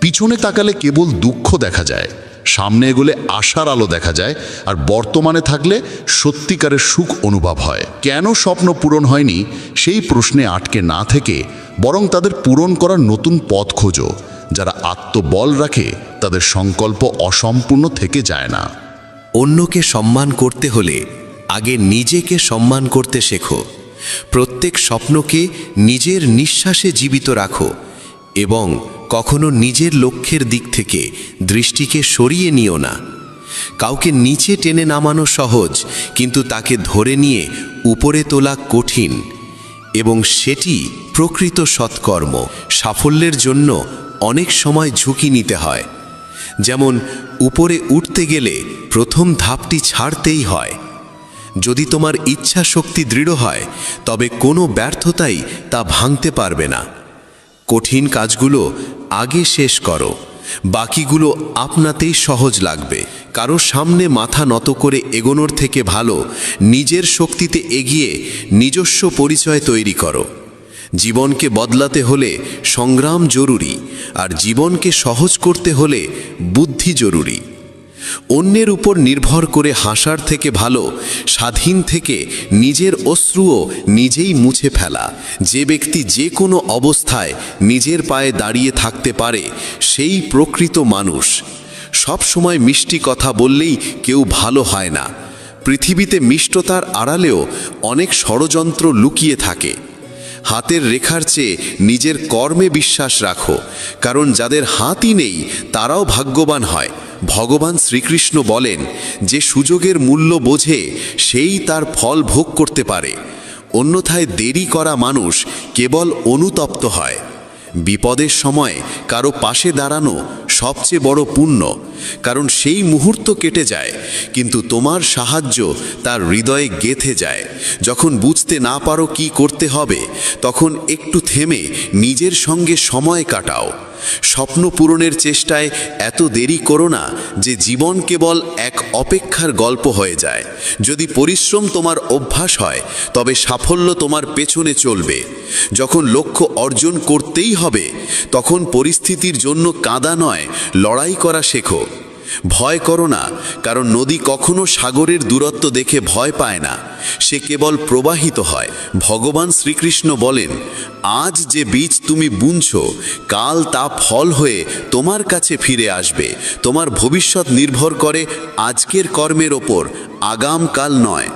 পিছনে তাকালে কেবল দুঃখ দেখা যায়, সামনে এগোলে আশার আলো দেখা যায়, আর বর্তমানে থাকলে সত্যিকারের সুখ অনুভব হয়। কেন স্বপ্ন পূরণ হয়নি সেই প্রশ্নে আটকে না থেকে বরং তাদের পূরণ করার নতুন পথ খোঁজো। যারা আত্মবল রাখে তাদের সংকল্প অসম্পূর্ণ থেকে যায় না। অন্যকে সম্মান করতে হলে আগে নিজেকে সম্মান করতে শেখো। প্রত্যেক স্বপ্নকে নিজের নিঃশ্বাসে জীবিত রাখো এবং কখনো নিজের লক্ষ্যের দিক থেকে দৃষ্টিকে সরিয়ে নিও না। কাউকে নিচে টেনে নামানো সহজ, কিন্তু তাকে ধরে নিয়ে উপরে তোলা কঠিন, এবং সেটি প্রকৃত সৎকর্ম। সাফল্যের জন্য অনেক সময় ঝুঁকি নিতে হয়। যেমন উপরে উঠতে গেলে প্রথম ধাপটি ছাড়তেই হয়। যদি তোমার ইচ্ছা শক্তি দৃঢ় হয় তবে কোনো ব্যর্থতাই তা ভাঙতে পারবে না। কঠিন কাজগুলো আগে শেষ করো, বাকিগুলো আপনাতেই সহজ লাগবে। কারো সামনে মাথা নত করে এগোনোর থেকে ভালো নিজের শক্তিতে এগিয়ে নিজস্ব পরিচয় তৈরি করো। জীবনকে বদলাতে হলে সংগ্রাম জরুরি, আর জীবনকে সহজ করতে হলে বুদ্ধি জরুরি। অন্যের উপর নির্ভর করে হাসার থেকে ভালো স্বাধীন থেকে নিজের অশ্রুও নিজেই মুছে ফেলা। যে ব্যক্তি যে কোনো অবস্থায় নিজের পায়ে দাঁড়িয়ে থাকতে পারে সেই প্রকৃত মানুষ। সব সময় মিষ্টি কথা বললেই কেউ ভালো হয় না। পৃথিবীতে মিষ্টতার আড়ালেও অনেক ষড়যন্ত্র লুকিয়ে থাকে। হাতের রেখার চেয়ে নিজের কর্মে বিশ্বাস রাখো, কারণ যাদের হাতই নেই তারাও ভাগ্যবান হয়। ভগবান শ্রীকৃষ্ণ বলেন, যে সুযোগের মূল্য বোঝে সেই তার ফল ভোগ করতে পারে, অন্যথায় দেরি করা মানুষ কেবল অনুতপ্ত হয়। বিপদের সময় কারো পাশে দাঁড়ানো সবচেয়ে বড় পুণ্য, কারণ সেই মুহূর্ত কেটে যায় কিন্তু তোমার সাহায্য তার হৃদয়ে গেঁথে যায়। যখন বুঝতে না পারো কি করতে হবে তখন একটু থেমে নিজের সঙ্গে সময় কাটাও। স্বপ্ন পূরণের চেষ্টায় এত দেরি করো না যে জীবন কেবল এক অপেক্ষার গল্প হয়ে যায়। যদি পরিশ্রম তোমার অভ্যাস হয় তবে সাফল্য তোমার পেছনে চলবে। যখন লক্ষ্য অর্জন করতেই হবে তখন পরিস্থিতির জন্য কাঁদা নয়, লড়াই করা শেখো। ভয় করো না, কারণ নদী কখনো সাগরের দূরত্ব দেখে ভয় পায় না, সে কেবল প্রবাহিত হয়। ভগবান শ্রীকৃষ্ণ বলেন, আজ যে বীজ তুমি বুনছো কাল তা ফল হয়ে তোমার কাছে ফিরে আসবে। তোমার ভবিষ্যৎ নির্ভর করে আজকের কর্মের ওপর, আগামকাল নয়।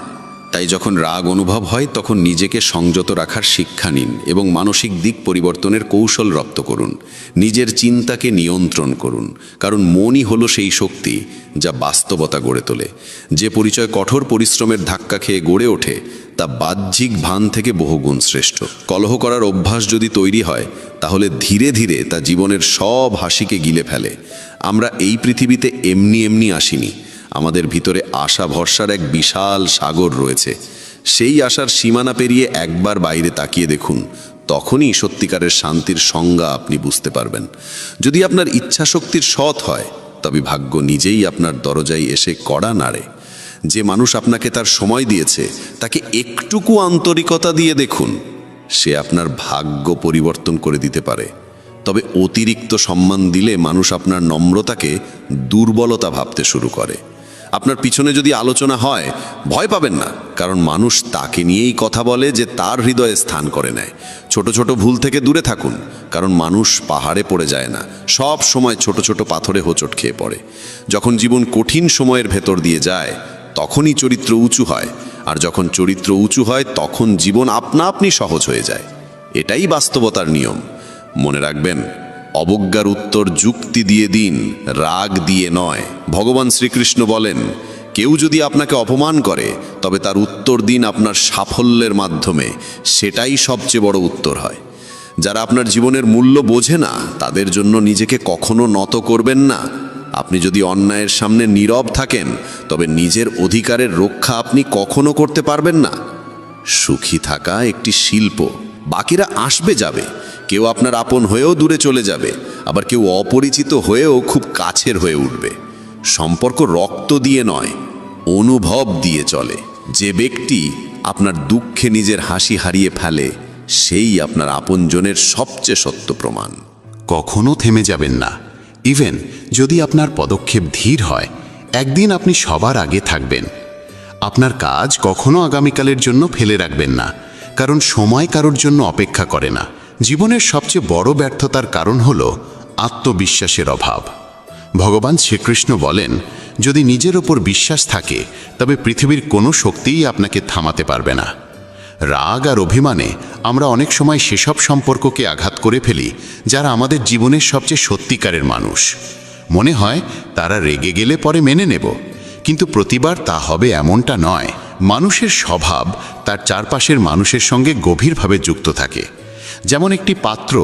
তাই যখন রাগ অনুভব হয় তখন নিজেকে সংযত রাখার শিক্ষা নিন এবং মানসিক দিক পরিবর্তনের কৌশল রপ্ত করুন। নিজের চিন্তাকে নিয়ন্ত্রণ করুন, কারণ মনই হলো সেই শক্তি যা বাস্তবতা গড়ে তোলে। যে পরিচয় কঠোর পরিশ্রমের ধাক্কা খেয়ে গড়ে ওঠে তা বাহ্যিক ভান থেকে বহুগুণ শ্রেষ্ঠ। কলহ করার অভ্যাস যদি তৈরি হয় তাহলে ধীরে ধীরে তা জীবনের সব হাসিকে গিলে ফেলে। আমরা এই পৃথিবীতে এমনি এমনি আসিনি, আমাদের ভিতরে আশা ভরসার এক বিশাল সাগর রয়েছে। সেই আশার সীমানা পেরিয়ে একবার বাইরে তাকিয়ে দেখুন, তখনই সত্যিকারের শান্তির সংজ্ঞা আপনি বুঝতে পারবেন। যদি আপনার ইচ্ছা শক্তির সৎ হয় তবে ভাগ্য নিজেই আপনার দরজায় এসে কড়া নাড়ে। যে মানুষ আপনাকে তার সময় দিয়েছে তাকে একটুকু আন্তরিকতা দিয়ে দেখুন, সে আপনার ভাগ্য পরিবর্তন করে দিতে পারে। তবে অতিরিক্ত সম্মান দিলে মানুষ আপনার নম্রতাকে দুর্বলতা ভাবতে শুরু করে। আপনার পিছনে যদি আলোচনা হয় ভয় পাবেন না, কারণ মানুষ তাকে নিয়েই কথা বলে যে তার হৃদয়ে স্থান করে নেয়। ছোট ছোট ভুল থেকে দূরে থাকুন, কারণ মানুষ পাহাড়ে পড়ে যায় না, সব সময় ছোট ছোট পাথরে হোঁচট খেয়ে পড়ে। যখন জীবন কঠিন সময়ের ভেতর দিয়ে যায় তখনই চরিত্র উঁচু হয়, আর যখন চরিত্র উঁচু হয় তখন জীবন আপনা আপনি সহজ হয়ে যায়। এটাই বাস্তবতার নিয়ম। মনে রাখবেন, অবজ্ঞার উত্তর যুক্তি দিয়ে দিন, রাগ দিয়ে নয়। ভগবান শ্রীকৃষ্ণ বলেন, কেউ যদি আপনাকে অপমান করে তবে তার উত্তর দিন আপনার সাফল্যের মাধ্যমে, সেটাই সবচেয়ে বড় উত্তর হয়। যারা আপনার জীবনের মূল্য বোঝে না তাদের জন্য নিজেকে কখনো নত করবেন না। আপনি যদি অন্যায়ের সামনে নীরব থাকেন তবে নিজের অধিকারের রক্ষা আপনি কখনো করতে পারবেন না। সুখী থাকা একটি শিল্প, বাকিরা আসবে যাবে, কেউ আপনার আপন হয়েও দূরে চলে যাবে, আবার কেউ অপরিচিত হয়েও খুব কাছের হয়ে উঠবে। সম্পর্ক রক্ত দিয়ে নয়, অনুভব দিয়ে চলে। যে ব্যক্তি আপনার দুঃখে নিজের হাসি হারিয়ে ফেলে সেই আপনার আপনজনের সবচেয়ে সত্য প্রমাণ। কখনো থেমে যাবেন না, ইভেন যদি আপনার পদক্ষেপ ধীর হয়, একদিন আপনি সবার আগে থাকবেন। আপনার কাজ কখনো আগামীকালের জন্য ফেলে রাখবেন না, কারণ সময় কারোর জন্য অপেক্ষা করে না। জীবনের সবচেয়ে বড় ব্যর্থতার কারণ হল আত্মবিশ্বাসের অভাব। ভগবান শ্রীকৃষ্ণ বলেন, যদি নিজের ওপর বিশ্বাস থাকে তবে পৃথিবীর কোনো শক্তিই আপনাকে থামাতে পারবে না। রাগ আর অভিমানে আমরা অনেক সময় সেসব সম্পর্ককে আঘাত করে ফেলি যারা আমাদের জীবনের সবচেয়ে সত্যিকারের মানুষ। মনে হয় তারা রেগে গেলে পরে মেনে নেব, কিন্তু প্রতিবার তা হবে এমনটা নয়। মানুষের স্বভাব তার চারপাশের মানুষের সঙ্গে গভীরভাবে যুক্ত থাকে। যেমন একটি পাত্র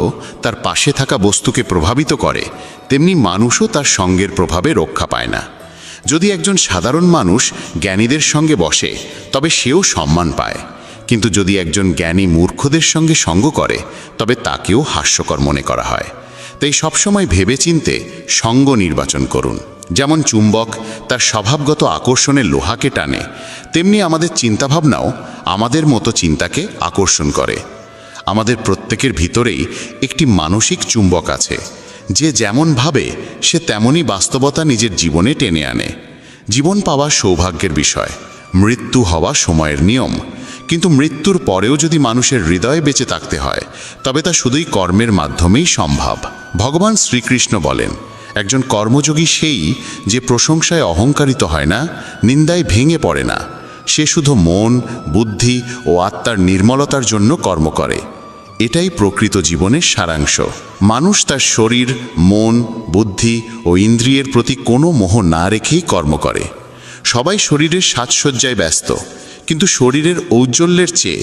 তার পাশে থাকা বস্তুকে প্রভাবিত করে, তেমনি মানুষও তার সঙ্গের প্রভাবে রক্ষা পায় না। যদি একজন সাধারণ মানুষ জ্ঞানীদের সঙ্গে বসে তবে সেও সম্মান পায়, কিন্তু যদি একজন জ্ঞানী মূর্খদের সঙ্গে সঙ্গ করে তবে তাকেও হাস্যকর মনে করা হয়। তাই সবসময় ভেবেচিন্তে সঙ্গ নির্বাচন করুন। যেমন চুম্বক তার স্বভাবগত আকর্ষণের লোহাকে টানে, তেমনি আমাদের চিন্তাভাবনাও আমাদের মতো চিন্তাকে আকর্ষণ করে। আমাদের প্রত্যেকের ভিতরেই একটি মানসিক চুম্বক আছে, যে যেমন ভাবে সে তেমনই বাস্তবতা নিজের জীবনে টেনে আনে। জীবন পাওয়া সৌভাগ্যের বিষয়, মৃত্যু হওয়া সময়ের নিয়ম। কিন্তু মৃত্যুর পরেও যদি মানুষের হৃদয়ে বেঁচে থাকতে হয় তবে তা শুধুই কর্মের মাধ্যমেই সম্ভব। ভগবান শ্রীকৃষ্ণ বলেন, একজন কর্মযোগী সেই যে প্রশংসায় অহংকারিত হয় না, নিন্দায় ভেঙে পড়ে না। সে শুধু মন, বুদ্ধি ও আত্মার নির্মলতার জন্য কর্ম করে। এটাই প্রকৃত জীবনের সারাংশ। মানুষ তার শরীর, মন, বুদ্ধি ও ইন্দ্রিয়ের প্রতি কোনো মোহ না রেখেই কর্ম করে। সবাই শরীরের সাজসজ্জায় ব্যস্ত, কিন্তু শরীরের ঔজ্জ্বল্যের চেয়ে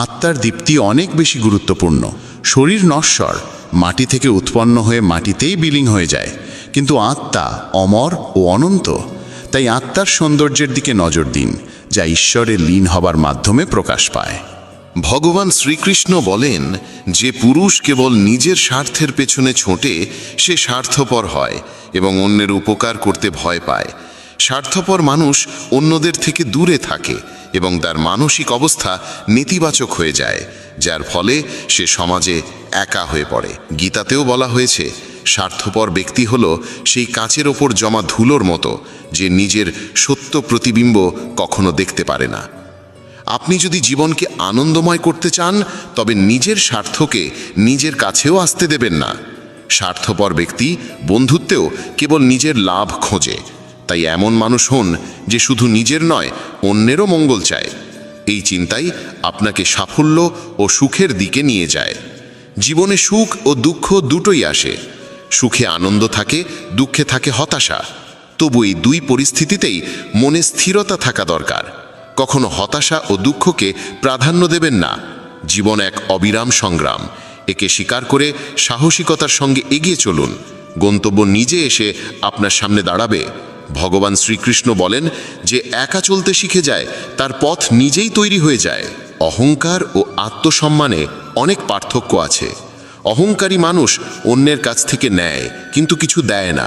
আত্মার দীপ্তি অনেক বেশি গুরুত্বপূর্ণ। শরীর নশ্বর, মাটি থেকে উৎপন্ন হয়ে মাটিতেই বিলীন হয়ে যায়, কিন্তু আত্মা অমর ও অনন্ত। তাই আত্মার সৌন্দর্যের দিকে নজর দিন, যা ঈশ্বরে লীন হবার মাধ্যমে প্রকাশ পায়। ভগবান শ্রীকৃষ্ণ বলেন, যে পুরুষ কেবল নিজের স্বার্থের পেছনে ছোটে সে স্বার্থপর হয় এবং অন্যের উপকার করতে ভয় পায়। স্বার্থপর মানুষ অন্যদের থেকে দূরে থাকে এবং তার মানসিক অবস্থা নেতিবাচক হয়ে যায়, যার ফলে সে সমাজে একা হয়ে পড়ে। গীতাতেও বলা হয়েছে, স্বার্থপর ব্যক্তি হল সেই কাচের ওপর জমা ধুলোর মতো, যে নিজের সত্য প্রতিবিম্ব কখনো দেখতে পারে না। আপনি যদি জীবনকে আনন্দময় করতে চান তবে নিজের স্বার্থকে নিজের কাছেও আসতে দেবেন না। স্বার্থপর ব্যক্তি বন্ধুত্বেও কেবল নিজের লাভ খোঁজে। তাই এমন মানুষ হন যে শুধু নিজের নয়, অন্যেরও মঙ্গল চায়। এই চিন্তাই আপনাকে সাফল্য ও সুখের দিকে নিয়ে যায়। জীবনে সুখ ও দুঃখ দুটোই আসে। সুখে আনন্দ থাকে, দুঃখে থাকে হতাশা। তবু এই দুই পরিস্থিতিতেই মনে স্থিরতা থাকা দরকার। কখনো হতাশা ও দুঃখকে প্রাধান্য দেবেন না। জীবন এক অবিরাম সংগ্রাম। একে স্বীকার করে সাহসিকতার সঙ্গে এগিয়ে চলুন। গন্তব্য নিজে এসে আপনার সামনে দাঁড়াবে। ভগবান শ্রীকৃষ্ণ বলেন, যে একা চলতে শিখে যায় তার পথ নিজেই তৈরি হয়ে যায়। অহংকার ও আত্মসম্মানে অনেক পার্থক্য আছে। অহংকারী মানুষ অন্যের কাছ থেকে নেয় কিন্তু কিছু দেয় না,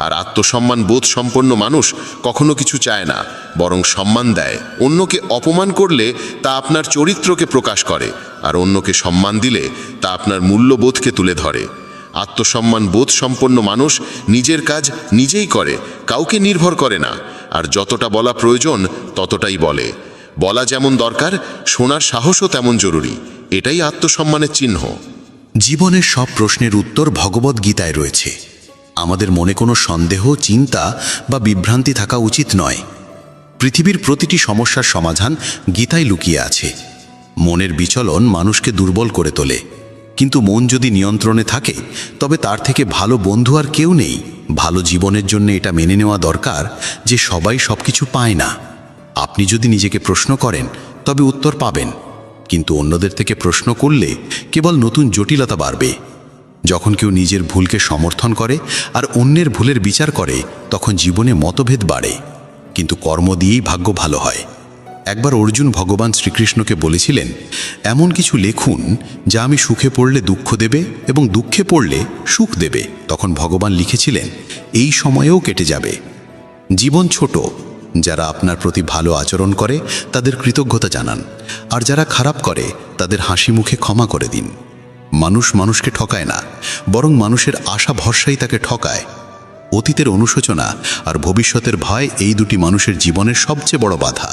আর আত্মসম্মান বোধ সম্পন্ন মানুষ কখনো কিছু চায় না, বরং সম্মান দেয়। অন্যকে অপমান করলে তা আপনার চরিত্রকে প্রকাশ করে, আর অন্যকে সম্মান দিলে তা আপনার মূল্যবোধকে তুলে ধরে। আত্মসম্মান বোধ সম্পন্ন মানুষ নিজের কাজ নিজেই করে, কাউকে নির্ভর করে না, আর যতটা বলা প্রয়োজন ততটাই বলে। বলা যেমন দরকার, শোনার সাহসও তেমন জরুরি। এটাই আত্মসম্মানের চিহ্ন। জীবনের সব প্রশ্নের উত্তর ভগবদ্গীতায় রয়েছে। আমাদের মনে কোনো সন্দেহ, চিন্তা বা বিভ্রান্তি থাকা উচিত নয়। পৃথিবীর প্রতিটি সমস্যার সমাধান গীতায় লুকিয়ে আছে। মনের বিচলন মানুষকে দুর্বল করে তোলে, কিন্তু মন যদি নিয়ন্ত্রণে থাকে তবে তার থেকে ভালো বন্ধু আর কেউ নেই। ভালো জীবনের জন্য এটা মেনে নেওয়া দরকার যে সবাই সবকিছু পায় না। আপনি যদি নিজেকে প্রশ্ন করেন তবে উত্তর পাবেন, কিন্তু অন্যদের থেকে প্রশ্ন করলে কেবল নতুন জটিলতা বাড়বে। যখন কেউ নিজের ভুলকে সমর্থন করে আর অন্যের ভুলের বিচার করে তখন জীবনে মতভেদ বাড়ে, কিন্তু কর্ম দিয়েই ভাগ্য ভালো হয়। একবার অর্জুন ভগবান শ্রীকৃষ্ণকে বলেছিলেন, এমন কিছু লেখুন যা আমি সুখে পড়লে দুঃখ দেবে এবং দুঃখে পড়লে সুখ দেবে। তখন ভগবান লিখেছিলেন, এই সময়েও কেটে যাবে। জীবন ছোট। যারা আপনার প্রতি ভালো আচরণ করে তাদের কৃতজ্ঞতা জানান, আর যারা খারাপ করে তাদের হাসি মুখে ক্ষমা করে দিন। মানুষ মানুষকে ঠকায় না, বরং মানুষের আশা ভরসাই তাকে ঠকায়। অতীতের অনুশোচনা আর ভবিষ্যতের ভয় এই দুটি মানুষের জীবনের সবচেয়ে বড় বাধা।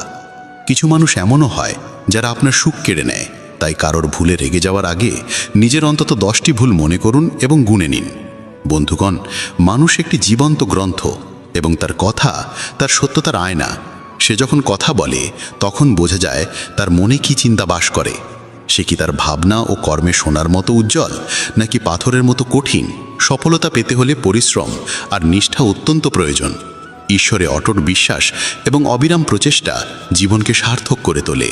কিছু মানুষ এমনও হয় যারা আপনার সুখ কেড়ে নেয়। তাই কারোর ভুলে রেগে যাওয়ার আগে নিজের অন্তত 10টি ভুল মনে করুন এবং গুনে নিন। বন্ধুগণ, মানুষ একটি জীবন্ত গ্রন্থ এবং তার কথা তার সত্যতার আয়না। সে যখন কথা বলে তখন বোঝা যায় তার মনে কি চিন্তা বাস করে। সে কি তার ভাবনা ও কর্মে সোনার মতো উজ্জ্বল নাকি পাথরের মতো কঠিন। সফলতা পেতে হলে পরিশ্রম আর নিষ্ঠা অত্যন্ত প্রয়োজন। ঈশ্বরে অটট বিশ্বাস এবং অবিরাম প্রচেষ্টা জীবনকে সার্থক করে তোলে।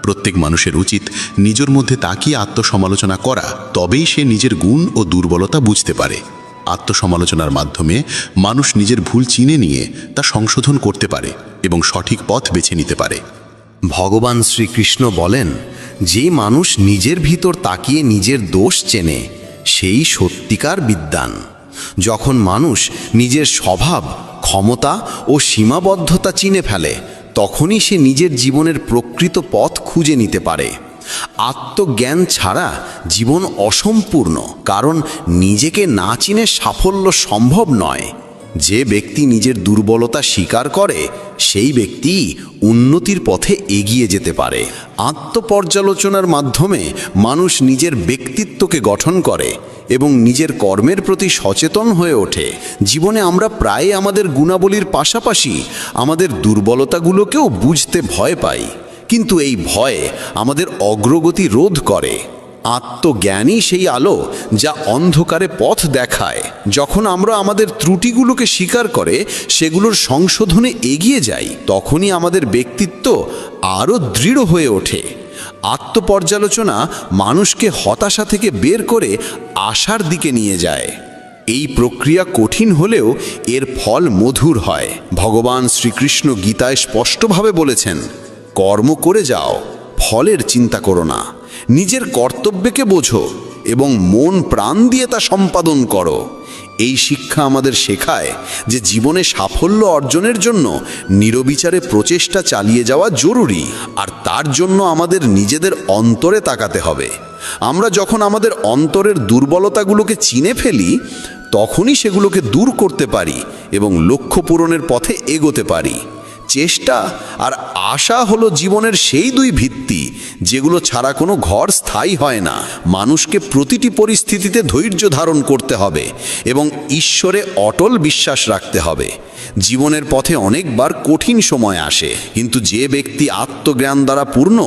প্রত্যেক মানুষের উচিত নিজের মধ্যে তাকিয়ে আত্মসমালোচনা করা, তবেই সে নিজের গুণ ও দুর্বলতা বুঝতে পারে। আত্মসমালোচনার মাধ্যমে মানুষ নিজের ভুল চিনে নিয়ে তা সংশোধন করতে পারে এবং সঠিক পথ বেছে নিতে পারে। ভগবান শ্রীকৃষ্ণ বলেন, যে মানুষ নিজের ভিতর তাকিয়ে নিজের দোষ চেনে সেই সত্যিকার বিদ্বান। যখন মানুষ নিজের স্বভাব, ক্ষমতা ও সীমাবদ্ধতা চিনে ফেলে তখনই সে নিজের জীবনের প্রকৃত পথ খুঁজে নিতে পারে। আত্মজ্ঞান ছাড়া জীবন অসম্পূর্ণ, কারণ নিজেকে না চিনে সাফল্য সম্ভব নয়। যে ব্যক্তি নিজের দুর্বলতা স্বীকার করে সেই ব্যক্তি উন্নতির পথে এগিয়ে যেতে পারে। আত্মপর্যালোচনার মাধ্যমে মানুষ নিজের ব্যক্তিত্বকে গঠন করে এবং নিজের কর্মের প্রতি সচেতন হয়ে ওঠে। জীবনে আমরা প্রায় আমাদের গুণাবলীর পাশাপাশি আমাদের দুর্বলতাগুলোকেও বুঝতে ভয় পাই, কিন্তু এই ভয় আমাদের অগ্রগতি রোধ করে। আত্মজ্ঞানই সেই আলো যা অন্ধকারে পথ দেখায়। যখন আমরা আমাদের ত্রুটিগুলোকে স্বীকার করে সেগুলোর সংশোধনে এগিয়ে যাই, তখনই আমাদের ব্যক্তিত্ব আরও দৃঢ় হয়ে ওঠে। আত্মপর্যালোচনা মানুষকে হতাশা থেকে বের করে আশার দিকে নিয়ে যায়। এই প্রক্রিয়া কঠিন হলেও এর ফল মধুর হয়। ভগবান শ্রীকৃষ্ণ গীতায় স্পষ্টভাবে বলেছেন, কর্ম করে যাও, ফলের চিন্তা করো না। নিজের কর্তব্যকে বোঝো এবং মন প্রাণ দিয়ে তা সম্পাদন করো। এই শিক্ষা আমাদের শেখায় যে জীবনে সাফল্য অর্জনের জন্য নিরবিচারে প্রচেষ্টা চালিয়ে যাওয়া জরুরি, আর তার জন্য আমাদের নিজেদের অন্তরে তাকাতে হবে। আমরা যখন আমাদের অন্তরের দুর্বলতাগুলোকে চিনে ফেলি তখনই সেগুলোকে দূর করতে পারি এবং লক্ষ্য পূরণের পথে এগোতে পারি। চেষ্টা আর আশা হলো জীবনের সেই দুই ভিত্তি যেগুলো ছাড়া কোনো ঘর স্থায়ী হয় না। মানুষকে প্রতিটি পরিস্থিতিতে ধৈর্য ধারণ করতে হবে এবং ঈশ্বরে অটল বিশ্বাস রাখতে হবে। জীবনের পথে অনেকবার কঠিন সময় আসে, কিন্তু যে ব্যক্তি আত্মজ্ঞান দ্বারা পূর্ণ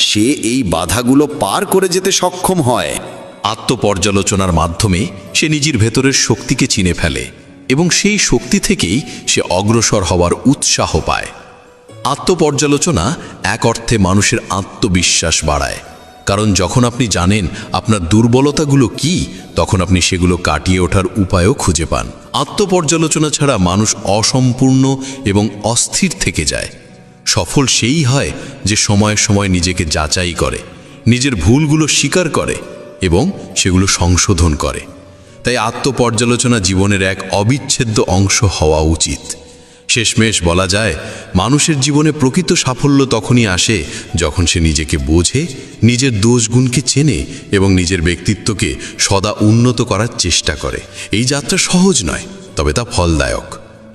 সে এই বাধাগুলো পার করে যেতে সক্ষম হয়। আত্মপর্যালোচনার মাধ্যমে সে নিজের ভেতরের শক্তিকে চিনে ফেলে এবং সেই শক্তি থেকেই সে অগ্রসর হওয়ার উৎসাহ পায়। আত্মপর্যালোচনা এক অর্থে মানুষের আত্মবিশ্বাস বাড়ায়, কারণ যখন আপনি জানেন আপনার দুর্বলতাগুলো কি, তখন আপনি সেগুলো কাটিয়ে ওঠার উপায়ও খুঁজে পান। আত্মপর্যালোচনা ছাড়া মানুষ অসম্পূর্ণ এবং অস্থির থেকে যায়। সফল সেই হয় যে সময়ে সময়ে নিজেকে যাচাই করে, নিজের ভুলগুলো স্বীকার করে এবং সেগুলো সংশোধন করে। তাই আত্মপর্যালোচনা জীবনের এক অবিচ্ছেদ্য অংশ হওয়া উচিত। শেষমেশ বলা যায়, মানুষের জীবনে প্রকৃত সাফল্য তখনই আসে যখন সে নিজেকে বোঝে, নিজের দোষগুণকে চেনে এবং নিজের ব্যক্তিত্বকে সদা উন্নত করার চেষ্টা করে। এই যাত্রা সহজ নয়, তবে তা ফলদায়ক।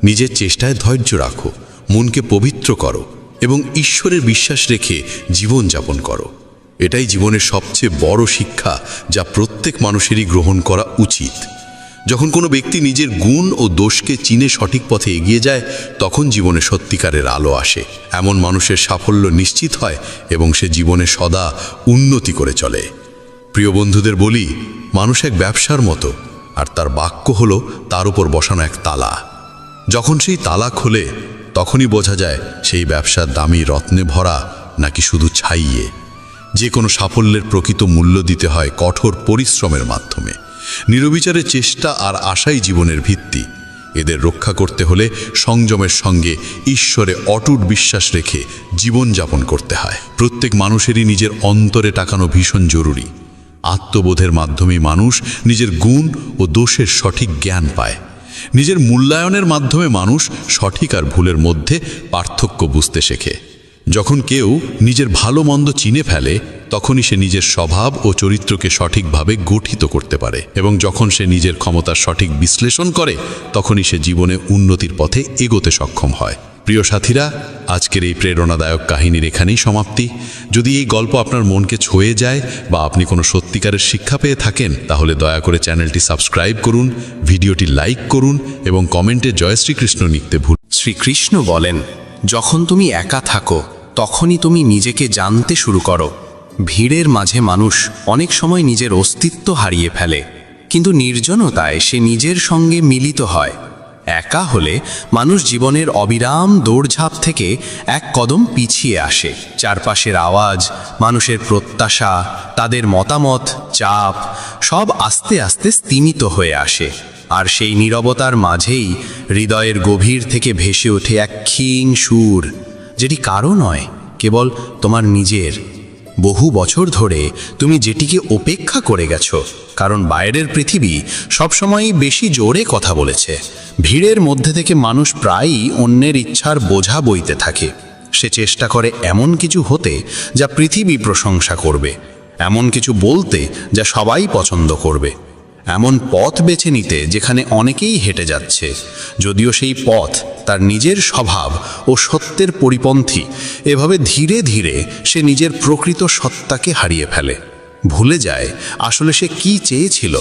নিজের চেষ্টায় ধৈর্য রাখো, মনকে পবিত্র করো এবং ঈশ্বরের বিশ্বাস রেখে জীবনযাপন করো। এটাই জীবনের সবচেয়ে বড় শিক্ষা যা প্রত্যেক মানুষেরই গ্রহণ করা উচিত। যখন কোনো ব্যক্তি নিজের গুণ ও দোষকে চিনে সঠিক পথে এগিয়ে যায় তখন জীবনে সত্যিকারের আলো আসে। এমন মানুষের সাফল্য নিশ্চিত হয় এবং সে জীবনে সদা উন্নতি করে চলে। প্রিয় বন্ধুদের বলি, মানুষ এক ব্যবসার মতো, আর তার বাক্য হলো তার উপর বসানো এক তালা। যখন সেই তালা খোলে তখনই বোঝা যায় সেই ব্যবসার দামি রত্নে ভরা নাকি শুধু ছাইয়ে। যে কোনো সাফল্যের প্রকৃত মূল্য দিতে হয় কঠোর পরিশ্রমের মাধ্যমে। নিরবিচারের চেষ্টা আর আশাই জীবনের ভিত্তি। এদের রক্ষা করতে হলে সংযমের সঙ্গে ঈশ্বরে অটুট বিশ্বাস রেখে জীবনযাপন করতে হয়। প্রত্যেক মানুষেরই নিজের অন্তরে টাকানো ভীষণ জরুরি। আত্মবোধের মাধ্যমে মানুষ নিজের গুণ ও দোষের সঠিক জ্ঞান পায়। নিজের মূল্যায়নের মাধ্যমে মানুষ সঠিক আর ভুলের মধ্যে পার্থক্য বুঝতে শেখে। যখন কেউ নিজের ভালো মন্দ চিনে ফেলে তখনই সে নিজের স্বভাব ও চরিত্রকে সঠিকভাবে গঠিত করতে পারে, এবং যখন সে নিজের ক্ষমতার সঠিক বিশ্লেষণ করে তখনই সে জীবনে উন্নতির পথে এগোতে সক্ষম হয়। প্রিয় সাথীরা, আজকের এই প্রেরণাদায়ক কাহিনীর এখানেই সমাপ্তি। যদি এই গল্প আপনার মনকে ছুঁয়ে যায় বা আপনি কোনো সত্যিকারের শিক্ষা পেয়ে থাকেন, তাহলে দয়া করে চ্যানেলটি সাবস্ক্রাইব করুন, ভিডিওটি লাইক করুন এবং কমেন্টে জয় শ্রীকৃষ্ণ লিখতে ভুলুন না। শ্রীকৃষ্ণ বলেন, যখন তুমি একা থাকো তখনই তুমি নিজেকে জানতে শুরু করো। ভিড়ের মাঝে মানুষ অনেক সময় নিজের অস্তিত্ব হারিয়ে ফেলে, কিন্তু নির্জনতায় সে নিজের সঙ্গে মিলিত হয়। একা হলে মানুষ জীবনের অবিরাম দৌড়ঝাঁপ থেকে এক কদম পিছিয়ে আসে। চারপাশের আওয়াজ, মানুষের প্রত্যাশা, তাদের মতামত, চাপ সব আস্তে আস্তে স্তিমিত হয়ে আসে। আর সেই নীরবতার মাঝেই হৃদয়ের গভীর থেকে ভেসে ওঠে এক ক্ষীণ সুর, যেটি কারো নয়, কেবল তোমার নিজের। বহু বছর ধরে তুমি যেটিকে উপেক্ষা করে গেছো, কারণ বাইরের পৃথিবী সবসময়ই বেশি জোরে কথা বলেছে। ভিড়ের মধ্যে থেকে মানুষ প্রায়ই অন্যের ইচ্ছার বোঝা বইতে থাকে। সে চেষ্টা করে এমন কিছু হতে যা পৃথিবী প্রশংসা করবে, এমন কিছু বলতে যা সবাই পছন্দ করবে, এমন পথ বেছে নিতে যেখানে অনেকেই হেঁটে যাচ্ছে, যদিও সেই পথ তার নিজের স্বভাব ও সত্যের পরিপন্থী। এভাবে ধীরে ধীরে সে নিজের প্রকৃত সত্তাকে হারিয়ে ফেলে, ভুলে যায় আসলে সে কি চেয়েছিল,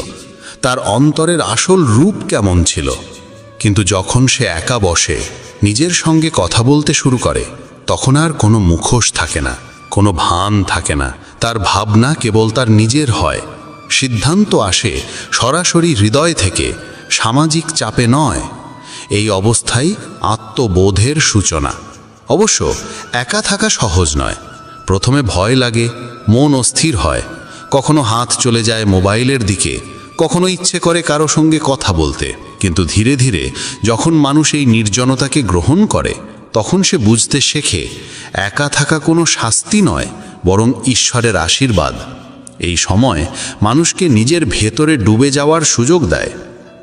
তার অন্তরের আসল রূপ কেমন ছিল। কিন্তু যখন সে একা বসে নিজের সঙ্গে কথা বলতে শুরু করে, তখন আর কোনো মুখোশ থাকে না, কোনো ভান থাকে না। তার ভাবনা কেবল তার নিজের হয়, সিদ্ধান্ত আসে সরাসরি হৃদয় থেকে, সামাজিক চাপে নয়। এই অবস্থাই আত্মবোধের সূচনা। অবশ্য একা থাকা সহজ নয়। প্রথমে ভয় লাগে, মন অস্থির হয়, কখনো হাত চলে যায় মোবাইলের দিকে, কখনো ইচ্ছে করে কারো সঙ্গে কথা বলতে। কিন্তু ধীরে ধীরে যখন মানুষ এই নির্জনতাকে গ্রহণ করে, তখন সে বুঝতে শেখে একা থাকা কোনো শাস্তি নয়, বরং ঈশ্বরের আশীর্বাদ। এই সময় মানুষকে নিজের ভেতরে ডুবে যাওয়ার সুযোগ দেয়।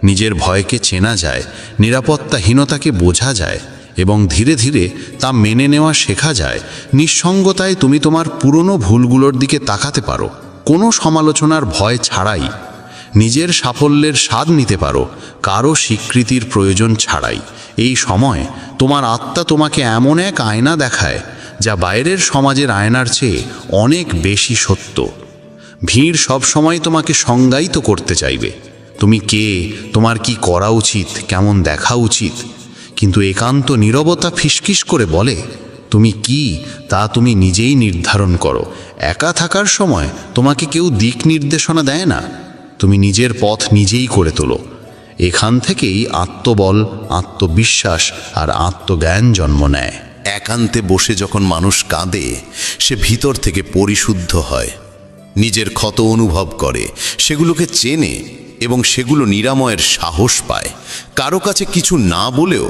নিজের ভয়কে চেনা যায়, নিরাপত্তাহীনতাকে বোঝা যায় এবং ধীরে ধীরে তা মেনে নেওয়া শেখা যায়। নিঃসঙ্গতায় তুমি তোমার পুরনো ভুলগুলোর দিকে তাকাতে পারো, কোনো সমালোচনার ভয় ছাড়াই। নিজের সাফল্যের স্বাদ নিতে পারো, কারো স্বীকৃতির প্রয়োজন ছাড়াই। এই সময় তোমার আত্মা তোমাকে এমন এক আয়না দেখায় যা বাইরের সমাজের আয়নার চেয়ে অনেক বেশি সত্য। ভিড় সবসময় তোমাকে সংজ্ঞায়িত করতে চাইবে, তুমি কে, তোমার কি করা উচিত, কেমন দেখা উচিত। কিন্তু একান্ত নীরবতা ফিসফিস করে বলে, তুমি কি তা তুমি নিজেই নির্ধারণ করো। একা থাকার সময় তোমাকে কেউ দিক নির্দেশনা দেয় না, তুমি নিজের পথ নিজেই করে তোলো। এখান থেকেই আত্মবল, আত্মবিশ্বাস আর আত্মজ্ঞান জন্ম নেয়। একান্তে বসে যখন মানুষ কাঁদে, সে ভিতর থেকে পরিশুদ্ধ হয়, নিজের ক্ষত অনুভব করে, সেগুলোকে চেনে এবং সেগুলো নিরাময়ের সাহস পায়। কারো কাছে কিছু না বলেও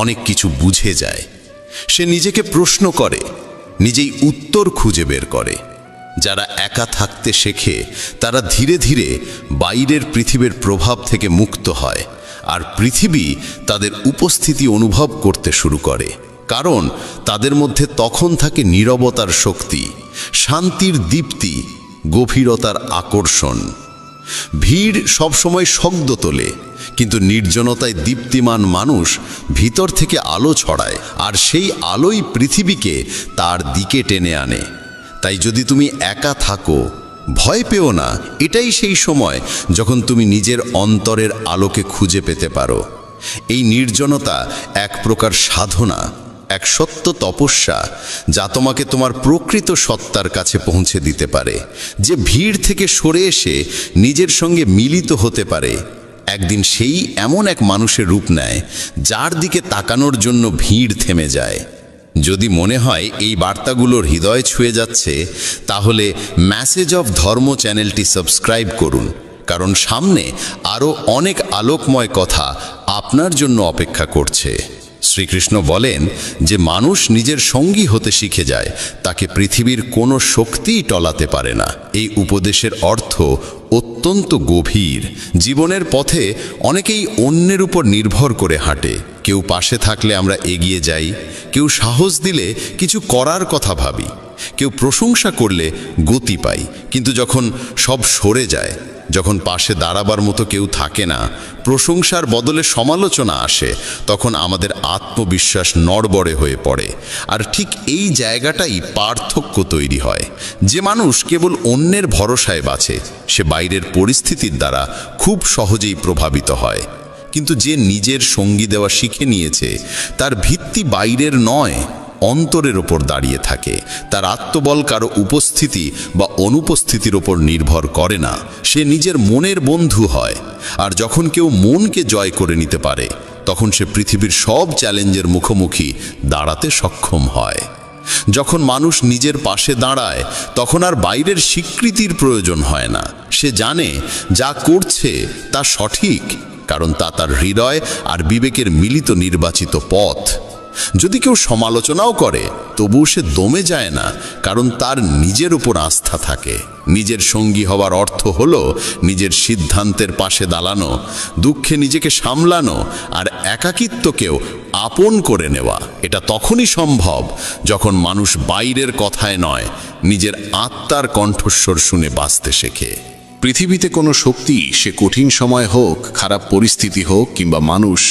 অনেক কিছু বুঝে যায়। সে নিজেকে প্রশ্ন করে, নিজেই উত্তর খুঁজে বের করে। যারা একা থাকতে শেখে তারা ধীরে ধীরে বাইরের পৃথিবীর প্রভাব থেকে মুক্ত হয়, আর পৃথিবী তাদের উপস্থিতি অনুভব করতে শুরু করে। কারণ তাদের মধ্যে তখন থাকে নীরবতার শক্তি, শান্তির দীপ্তি, গভীরতার আকর্ষণ। ভিড় সবসময় শব্দ তোলে, কিন্তু নির্জনতায় দীপ্তিমান মানুষ ভিতর থেকে আলো ছড়ায়, আর সেই আলোই পৃথিবীকে তার দিকে টেনে আনে। তাই যদি তুমি একা থাকো, ভয় পেও না। এটাই সেই সময় যখন তুমি নিজের অন্তরের আলোকে খুঁজে পেতে পারো। এই নির্জনতা এক প্রকার সাধনা, এক সত্য তপস্যা, যা তোমাকে তোমার প্রকৃত সত্তার কাছে পৌঁছে দিতে পারে। যে ভিড় থেকে সরে এসে নিজের সঙ্গে মিলিত হতে পারে, একদিন সেই এমন এক মানুষের রূপ নেয় যার দিকে তাকানোর জন্য ভিড় থেমে যায়। যদি মনে হয় এই বার্তাগুলোর হৃদয় ছুঁয়ে যাচ্ছে, তাহলে মেসেজ অফ ধর্ম চ্যানেলটি সাবস্ক্রাইব করুন, কারণ সামনে আরও অনেক আলোকময় কথা আপনার জন্য অপেক্ষা করছে। শ্রীকৃষ্ণ বলেন যে মানুষ নিজের সঙ্গী হতে শিখে যায়, তাকে পৃথিবীর কোনো শক্তিই টলাতে পারে না। এই উপদেশের অর্থ অত্যন্ত গভীর। জীবনের পথে অনেকেই অন্যের উপর নির্ভর করে হাঁটে। কেউ পাশে থাকলে আমরা এগিয়ে যাই, কেউ সাহস দিলে কিছু করার কথা ভাবি, কেউ প্রশংসা করলে গতি পাই, কিন্তু যখন সব সরে যায়, যখন পাশে দাঁড়াবার মতো কেউ থাকে না, প্রশংসার বদলে সমালোচনা আসে, তখন আমাদের আত্মবিশ্বাস নড়বড়ে হয়ে পড়ে। আর ঠিক এই জায়গাটাই পার্থক্য তৈরি হয়। যে মানুষ কেবল অন্যের ভরসায় বাঁচে, সে বাইরের পরিস্থিতির দ্বারা খুব সহজেই প্রভাবিত হয়। কিন্তু যে নিজের সঙ্গী দেওয়া শিখে নিয়েছে, তার ভিত্তি বাইরের নয়, অন্তরের ওপর দাঁড়িয়ে থাকে। তার আত্মবল কারো উপস্থিতি বা অনুপস্থিতির ওপর নির্ভর করে না। সে নিজের মনের বন্ধু হয়। আর যখন কেউ মনকে জয় করে নিতে পারে, তখন সে পৃথিবীর সব চ্যালেঞ্জের মুখোমুখি দাঁড়াতে সক্ষম হয়। যখন মানুষ নিজের পাশে দাঁড়ায়, তখন আর বাইরের স্বীকৃতির প্রয়োজন হয় না। সে জানে যা করছে তা সঠিক, কারণ তা তার হৃদয় আর বিবেকের মিলিত নির্বাচিত পথ। যদি কেউ সমালোচনাও করে, তবুও সে দমে যায় না, কারণ তার নিজের উপর আস্থা থাকে। নিজের সঙ্গী হওয়ার অর্থ হলো নিজের সিদ্ধান্তের পাশে দাঁড়ানো, দুঃখে নিজেকে সামলানো, আর একাকিত্বকেও আপন করে নেওয়া। এটা তখনই সম্ভব যখন মানুষ বাইরের কথায় নয়, নিজের আত্মার কণ্ঠস্বর শুনে বাঁচতে শেখে। পৃথিবীতে কোনো শক্তি, সে কঠিন সময় হোক, খারাপ পরিস্থিতি হোক কিংবা মানুষ,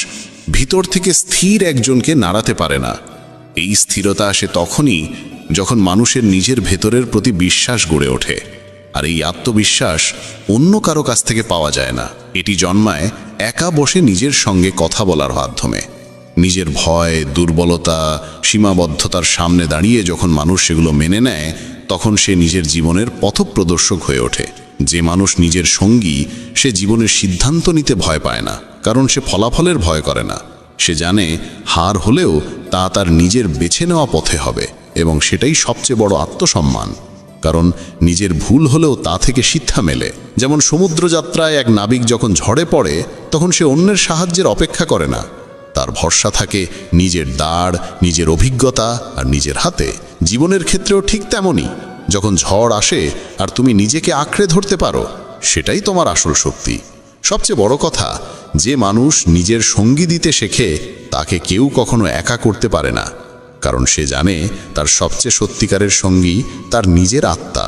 ভিতর থেকে স্থির একজনকে নাড়াতে পারে না। এই স্থিরতা আসে তখনই যখন মানুষের নিজের ভেতরের প্রতি বিশ্বাস গড়ে ওঠে। আর এই আত্মবিশ্বাস অন্য কারো কাছ থেকে পাওয়া যায় না। এটি জন্মায় একা বসে নিজের সঙ্গে কথা বলার মাধ্যমে। নিজের ভয়, দুর্বলতা, সীমাবদ্ধতার সামনে দাঁড়িয়ে যখন মানুষ সেগুলো মেনে নেয়, তখন সে নিজের জীবনের পথপ্রদর্শক হয়ে ওঠে। যে মানুষ নিজের সঙ্গী, সে জীবনের সিদ্ধান্ত নিতে ভয় পায় না, কারণ সে ফলাফলের ভয় করে না। সে জানে হার হলেও তা তার নিজের বেছে নেওয়া পথে হবে, এবং সেটাই সবচেয়ে বড় আত্মসম্মান। কারণ নিজের ভুল হলেও তা থেকে শিক্ষা মেলে। যেমন সমুদ্রযাত্রায় এক নাবিক যখন ঝড়ে পড়ে, তখন সে অন্যের সাহায্যের অপেক্ষা করে না। তার ভরসা থাকে নিজের দাঁড়, নিজের অভিজ্ঞতা আর নিজের হাতে। জীবনের ক্ষেত্রেও ঠিক তেমনই। যখন ঝড় আসে আর তুমি নিজেকে আঁকড়ে ধরতে পারো, সেটাই তোমার আসল শক্তি। সবচেয়ে বড় কথা, যে মানুষ নিজের সঙ্গী দিতে শেখে, তাকে কেউ কখনো একা করতে পারে না, কারণ সে জানে তার সবচেয়ে সত্যিকারের সঙ্গী তার নিজের আত্মা।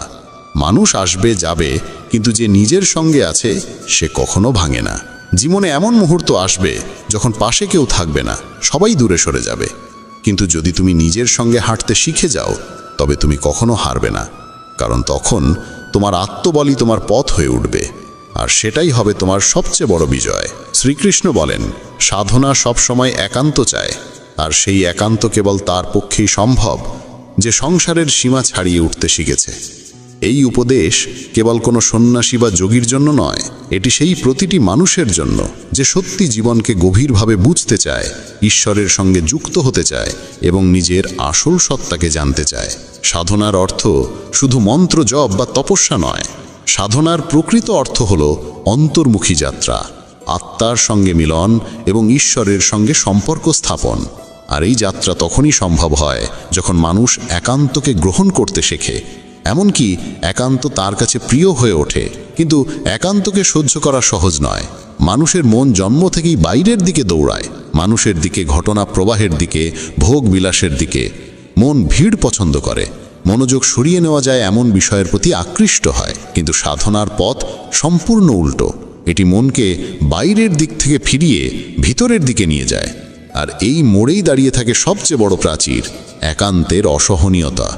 মানুষ আসবে যাবে, কিন্তু যে নিজের সঙ্গে আছে সে কখনো ভাঙে না। জীবনে এমন মুহূর্ত আসবে যখন পাশে কেউ থাকবে না, সবাই দূরে সরে যাবে। কিন্তু যদি তুমি নিজের সঙ্গে হাঁটতে শিখে যাও, তবে তুমি কখনো হারবে না, কারণ তখন তোমার আত্মবলই তোমার পথ হয়ে উঠবে, আর সেটাই হবে তোমার সবচেয়ে বড় বিজয়। শ্রীকৃষ্ণ বলেন, সাধনা সবসময় একান্ত চায়, আর সেই একান্ত কেবল তার পক্ষেই সম্ভব যে সংসারের সীমা ছাড়িয়ে উঠতে শিখেছে। এই উপদেশ কেবল কোনো সন্ন্যাসী বা যোগীর জন্য নয়, এটি সেই প্রতিটি মানুষের জন্য যে সত্যি জীবনকে গভীরভাবে বুঝতে চায়, ঈশ্বরের সঙ্গে যুক্ত হতে চায় এবং নিজের আসল সত্তাকে জানতে চায়। সাধনার অর্থ শুধু মন্ত্র জপ বা তপস্যা নয়। সাধনার প্রকৃত অর্থ হল অন্তর্মুখী যাত্রা, আত্মার সঙ্গে মিলন এবং ঈশ্বরের সঙ্গে সম্পর্ক স্থাপন। আর এই যাত্রা তখনই সম্ভব হয় যখন মানুষ একান্তকে গ্রহণ করতে শেখে, এমনকি একান্ত তার কাছে প্রিয় হয়ে ওঠে। কিন্তু একান্তকে সহ্য করা সহজ নয়। মানুষের মন জন্ম থেকেই বাইরের দিকে দৌড়ায়, মানুষের দিকে, ঘটনা প্রবাহের দিকে, ভোগ বিলাসের দিকে। মন ভিড় পছন্দ করে, মনোযোগ সরিয়ে নেওয়া যায় এমন বিষয়ের প্রতি আকৃষ্ট হয়। কিন্তু সাধনার পথ সম্পূর্ণ উল্টো। এটি মনকে বাইরের দিক থেকে ফিরিয়ে ভিতরের দিকে নিয়ে যায়। আর এই মোড়েই দাঁড়িয়ে থাকে সবচেয়ে বড় প্রাচীর, একান্তের অসহনীয়তা।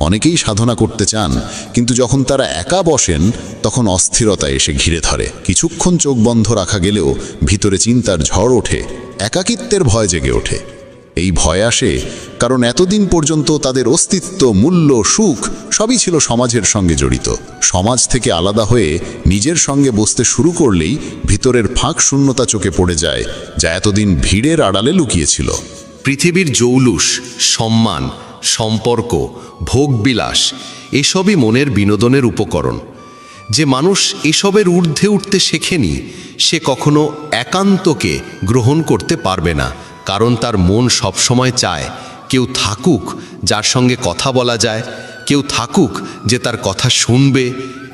অনেকেই সাধনা করতে চান, কিন্তু যখন তারা একা বসেন, তখন অস্থিরতা এসে ঘিরে ধরে। কিছুক্ষণ চোখ বন্ধ রাখা গেলেও ভিতরে চিন্তার ঝড় ওঠে, একাকিত্বের ভয় জেগে ওঠে। এই ভয় আসে কারণ এতদিন পর্যন্ত তাদের অস্তিত্ব, মূল্য, সুখ সবই ছিল সমাজের সঙ্গে জড়িত। সমাজ থেকে আলাদা হয়ে নিজের সঙ্গে বসতে শুরু করলেই ভিতরের ফাঁক শূন্যতা চোখে পড়ে যায়, যা এতদিন ভিড়ের আড়ালে লুকিয়েছিল। পৃথিবীর জৌলুস, সম্মান, সম্পর্ক, ভোগবিলাস এসবই মনের বিনোদনের উপকরণ। যে মানুষ এসবের ঊর্ধ্বে উঠতে শেখেনি, সে কখনো একান্তকে গ্রহণ করতে পারবে না, কারণ তার মন সবসময় চায় কেউ থাকুক যার সঙ্গে কথা বলা যায়, কেউ থাকুক যে তার কথা শুনবে,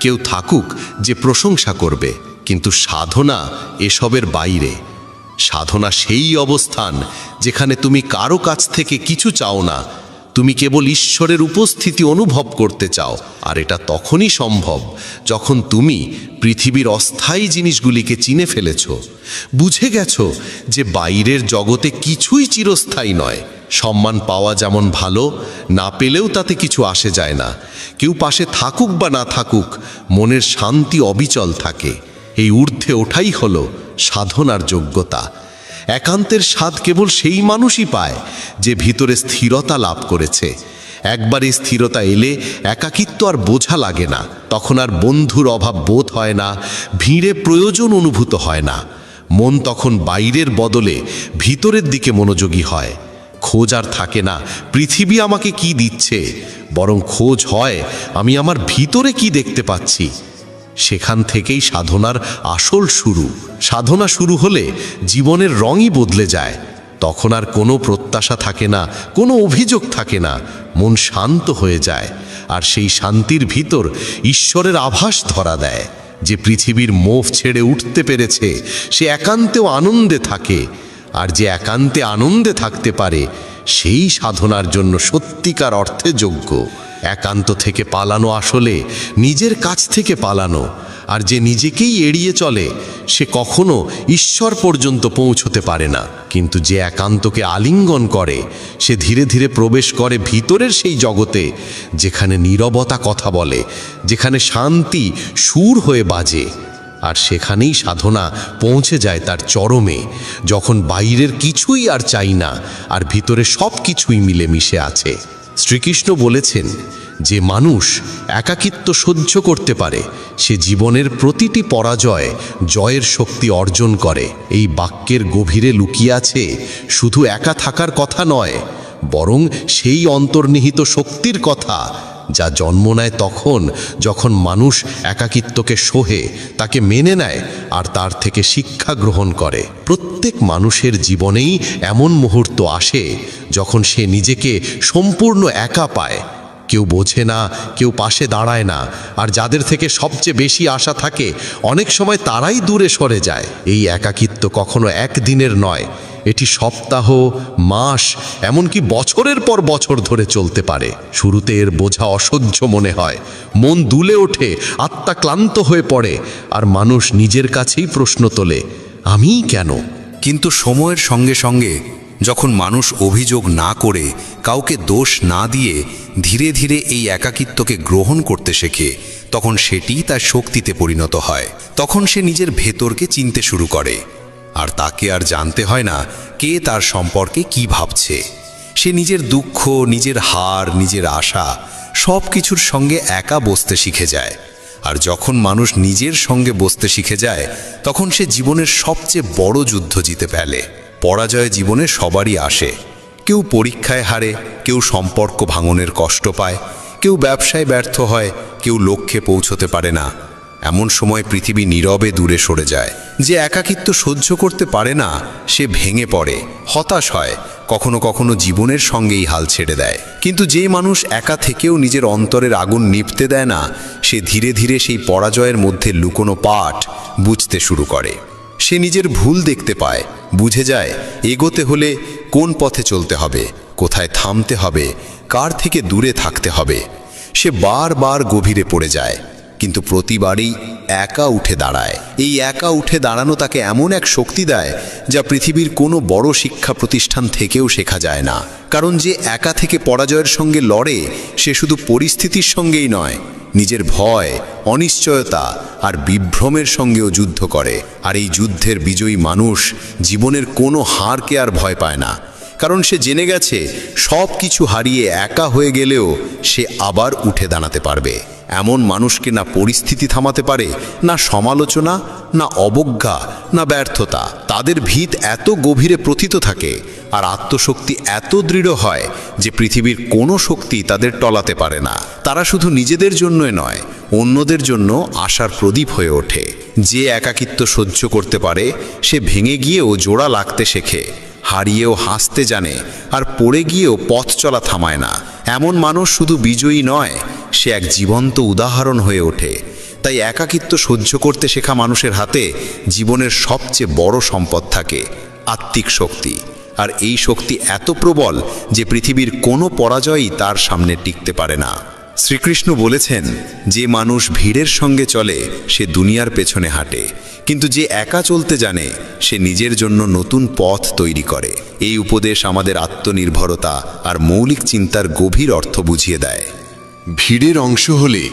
কেউ থাকুক যে প্রশংসা করবে। কিন্তু সাধনা এসবের বাইরে। সাধনা সেই অবস্থান যেখানে তুমি কারো কাছ থেকে কিছু চাও না, তুমি কেবল ঈশ্বরের উপস্থিতি অনুভব করতে চাও, আর এটা তখনই সম্ভব যখন তুমি পৃথিবীর অস্থায়ী জিনিসগুলিকে চিনে ফেলেছ, বুঝে গেছো যে বাইরের জগতে কিছুই চিরস্থায়ী নয়। সম্মান পাওয়া যেমন ভালো, না পেলেও তাতে কিছু আসে যায় না। কেউ পাশে থাকুক বা না থাকুক, মনের শান্তি অবিচল থাকে। এই ঊর্ধ্বে ওঠাই হলো সাধনার যোগ্যতা। একান্তের স্বাদ কেবল সেই মানুষই পায় যে ভিতরে স্থিরতা লাভ করেছে। একবার এই স্থিরতা এলে একাকিত্ব আর বোঝা লাগে না। তখন আর বন্ধুর অভাব বোধ হয় না, ভিড়ে প্রয়োজন অনুভূত হয় না। মন তখন বাইরের বদলে ভিতরের দিকে মনোযোগী হয়। খোঁজ আর থাকে না পৃথিবী আমাকে কি দিচ্ছে, বরং খোঁজ হয় আমি আমার ভিতরে কি দেখতে পাচ্ছি। সেখান থেকেই সাধনার আসল শুরু। সাধনা শুরু হলে জীবনের রঙই বদলে যায়। তখন আর কোনো প্রত্যাশা থাকে না, কোনো অভিযোগ থাকে না। মন শান্ত হয়ে যায়, আর সেই শান্তির ভিতর ঈশ্বরের আভাস ধরা দেয়। যে পৃথিবীর মোহ ছেড়ে উঠতে পেরেছে সে একান্তেও আনন্দে থাকে, আর যে একান্তে আনন্দে থাকতে পারে সেই সাধনার জন্য সত্যিকার অর্থে যোগ্য। একান্ত থেকে পালানো আসলে নিজের কাছ থেকে পালানো, আর যে নিজেকেই এড়িয়ে চলে সে কখনো ঈশ্বর পর্যন্ত পৌঁছতে পারে না। কিন্তু যে একান্তকে আলিঙ্গন করে সে ধীরে ধীরে প্রবেশ করে ভিতরের সেই জগতে, যেখানে নীরবতা কথা বলে, যেখানে শান্তি সুর হয়ে বাজে। আর সেখানেই সাধনা পৌঁছে যায় তার চরমে, যখন বাইরের কিছুই আর চাই না, আর ভিতরে সব কিছুই মিলেমিশে আছে। শ্রীকৃষ্ণ বলেছেন, যে মানুষ একাকিত্ব সহ্য করতে পারে সে জীবনের প্রতিটি পরাজয় জয়ের শক্তি অর্জন করে। এই বাক্যের গভীরে লুকিয়ে আছে শুধু একা থাকার কথা নয়, বরং সেই অন্তর্নিহিত শক্তির কথা যা জন্ম নেয় তখন যখন মানুষ একাকিত্বকে সহে, তাকে মেনে নেয়, আর তার থেকে শিক্ষা গ্রহণ করে। প্রত্যেক মানুষের জীবনেই এমন মুহূর্ত আসে যখন সে নিজেকে সম্পূর্ণ একা পায়। কেউ বোঝে না, কেউ পাশে দাঁড়ায় না, আর যাদের থেকে সবচেয়ে বেশি আশা থাকে অনেক সময় তারাই দূরে সরে যায়। এই একাকিত্ব কখনো একদিনের নয়, এটি সপ্তাহ, মাস, এমনকি বছরের পর বছর ধরে চলতে পারে। শুরুতে এর বোঝা অসহ্য মনে হয়, মন দুলে ওঠে, আত্মা ক্লান্ত হয়ে পড়ে, আর মানুষ নিজের কাছেই প্রশ্ন তোলে, আমিই কেন? কিন্তু সময়ের সঙ্গে সঙ্গে যখন মানুষ অভিযোগ না করে, কাউকে দোষ না দিয়ে ধীরে ধীরে এই একাকিত্বকে গ্রহণ করতে শেখে, তখন সেটি তার শক্তিতে পরিণত হয়। তখন সে নিজের ভেতরকে চিনতে শুরু করে, আর তাকে আর জানতে হয় না কে তার সম্পর্কে কি ভাবছে। সে নিজের দুঃখ, নিজের হার, নিজের আশা সব কিছুর সঙ্গে একা বসতে শিখে যায়। আর যখন মানুষ নিজের সঙ্গে বসতে শিখে যায়, তখন সে জীবনের সবচেয়ে বড় যুদ্ধ জিতে ফেলে। পরাজয় জীবনে সবারই আসে। কেউ পরীক্ষায় হারে, কেউ সম্পর্ক ভাঙনের কষ্ট পায়, কেউ ব্যবসায় ব্যর্থ হয়, কেউ লক্ষ্যে পৌঁছতে পারে না। এমন সময় পৃথিবী নীরবে দূরে সরে যায়। যে একাকিত্ব সহ্য করতে পারে না সে ভেঙে পড়ে, হতাশ হয়, কখনো কখনো জীবনের সঙ্গেই হাল ছেড়ে দেয়। কিন্তু যে মানুষ একা থেকেও নিজের অন্তরের আগুন নিভতে দেয় না, সে ধীরে ধীরে সেই পরাজয়ের মধ্যে লুকোনো পাঠ বুঝতে শুরু করে। সে নিজের ভুল দেখতে পায়, বুঝে যায় এগোতে হলে কোন পথে চলতে হবে, কোথায় থামতে হবে, কার থেকে দূরে থাকতে হবে। সে বারবার গভীরে পড়ে যায়, কিন্তু প্রতিবারই একা উঠে দাঁড়ায়। এই একা উঠে দাঁড়ানো তাকে এমন এক শক্তি দেয় যা পৃথিবীর কোনো বড় শিক্ষা প্রতিষ্ঠান থেকেও শেখা যায় না। কারণ যে একা থেকে পরাজয়ের সঙ্গে লড়ে সে শুধু পরিস্থিতির সঙ্গেই নয়, নিজের ভয়, অনিশ্চয়তা আর বিভ্রমের সঙ্গেও যুদ্ধ করে। আর এই যুদ্ধের বিজয়ী মানুষ জীবনের কোনো হারকে আর ভয় পায় না, কারণ সে জেনে গেছে সব কিছু হারিয়ে একা হয়ে গেলেও সে আবার উঠে দাঁড়াতে পারবে। এমন মানুষকে না পরিস্থিতি থামাতে পারে, না সমালোচনা, না অবজ্ঞা, না ব্যর্থতা। তাদের ভিত এত গভীরে প্রথিত থাকে আর আত্মশক্তি এত দৃঢ় হয় যে পৃথিবীর কোনো শক্তি তাদের টলাতে পারে না। তারা শুধু নিজেদের জন্যই নয়, অন্যদের জন্য আশার প্রদীপ হয়ে ওঠে। যে একাকিত্ব সহ্য করতে পারে সে ভেঙে গিয়েও জোড়া লাগতে শেখে, হারিয়েও হাসতে জানে, আর পড়ে গিয়েও পথ চলা থামায় না। এমন মানুষ শুধু বিজয়ী নয়, সে এক জীবন্ত উদাহরণ হয়ে ওঠে। তাই একাকিত্ব সহ্য করতে শেখা মানুষের হাতে জীবনের সবচেয়ে বড় সম্পদ থাকে, আত্মিক শক্তি। আর এই শক্তি এত প্রবল যে পৃথিবীর কোনো পরাজয়ই তার সামনে টিকতে পারে না। শ্রীকৃষ্ণ বলেছেন, যে মানুষ ভিড়ের সঙ্গে চলে সে দুনিয়ার পেছনে হাঁটে, কিন্তু যে একা চলতে জানে সে নিজের জন্য নতুন পথ তৈরি করে। এই উপদেশ আমাদের আত্মনির্ভরতা আর মৌলিক চিন্তার গভীর অর্থ বুঝিয়ে দেয়। ভিড়ের অংশ হলে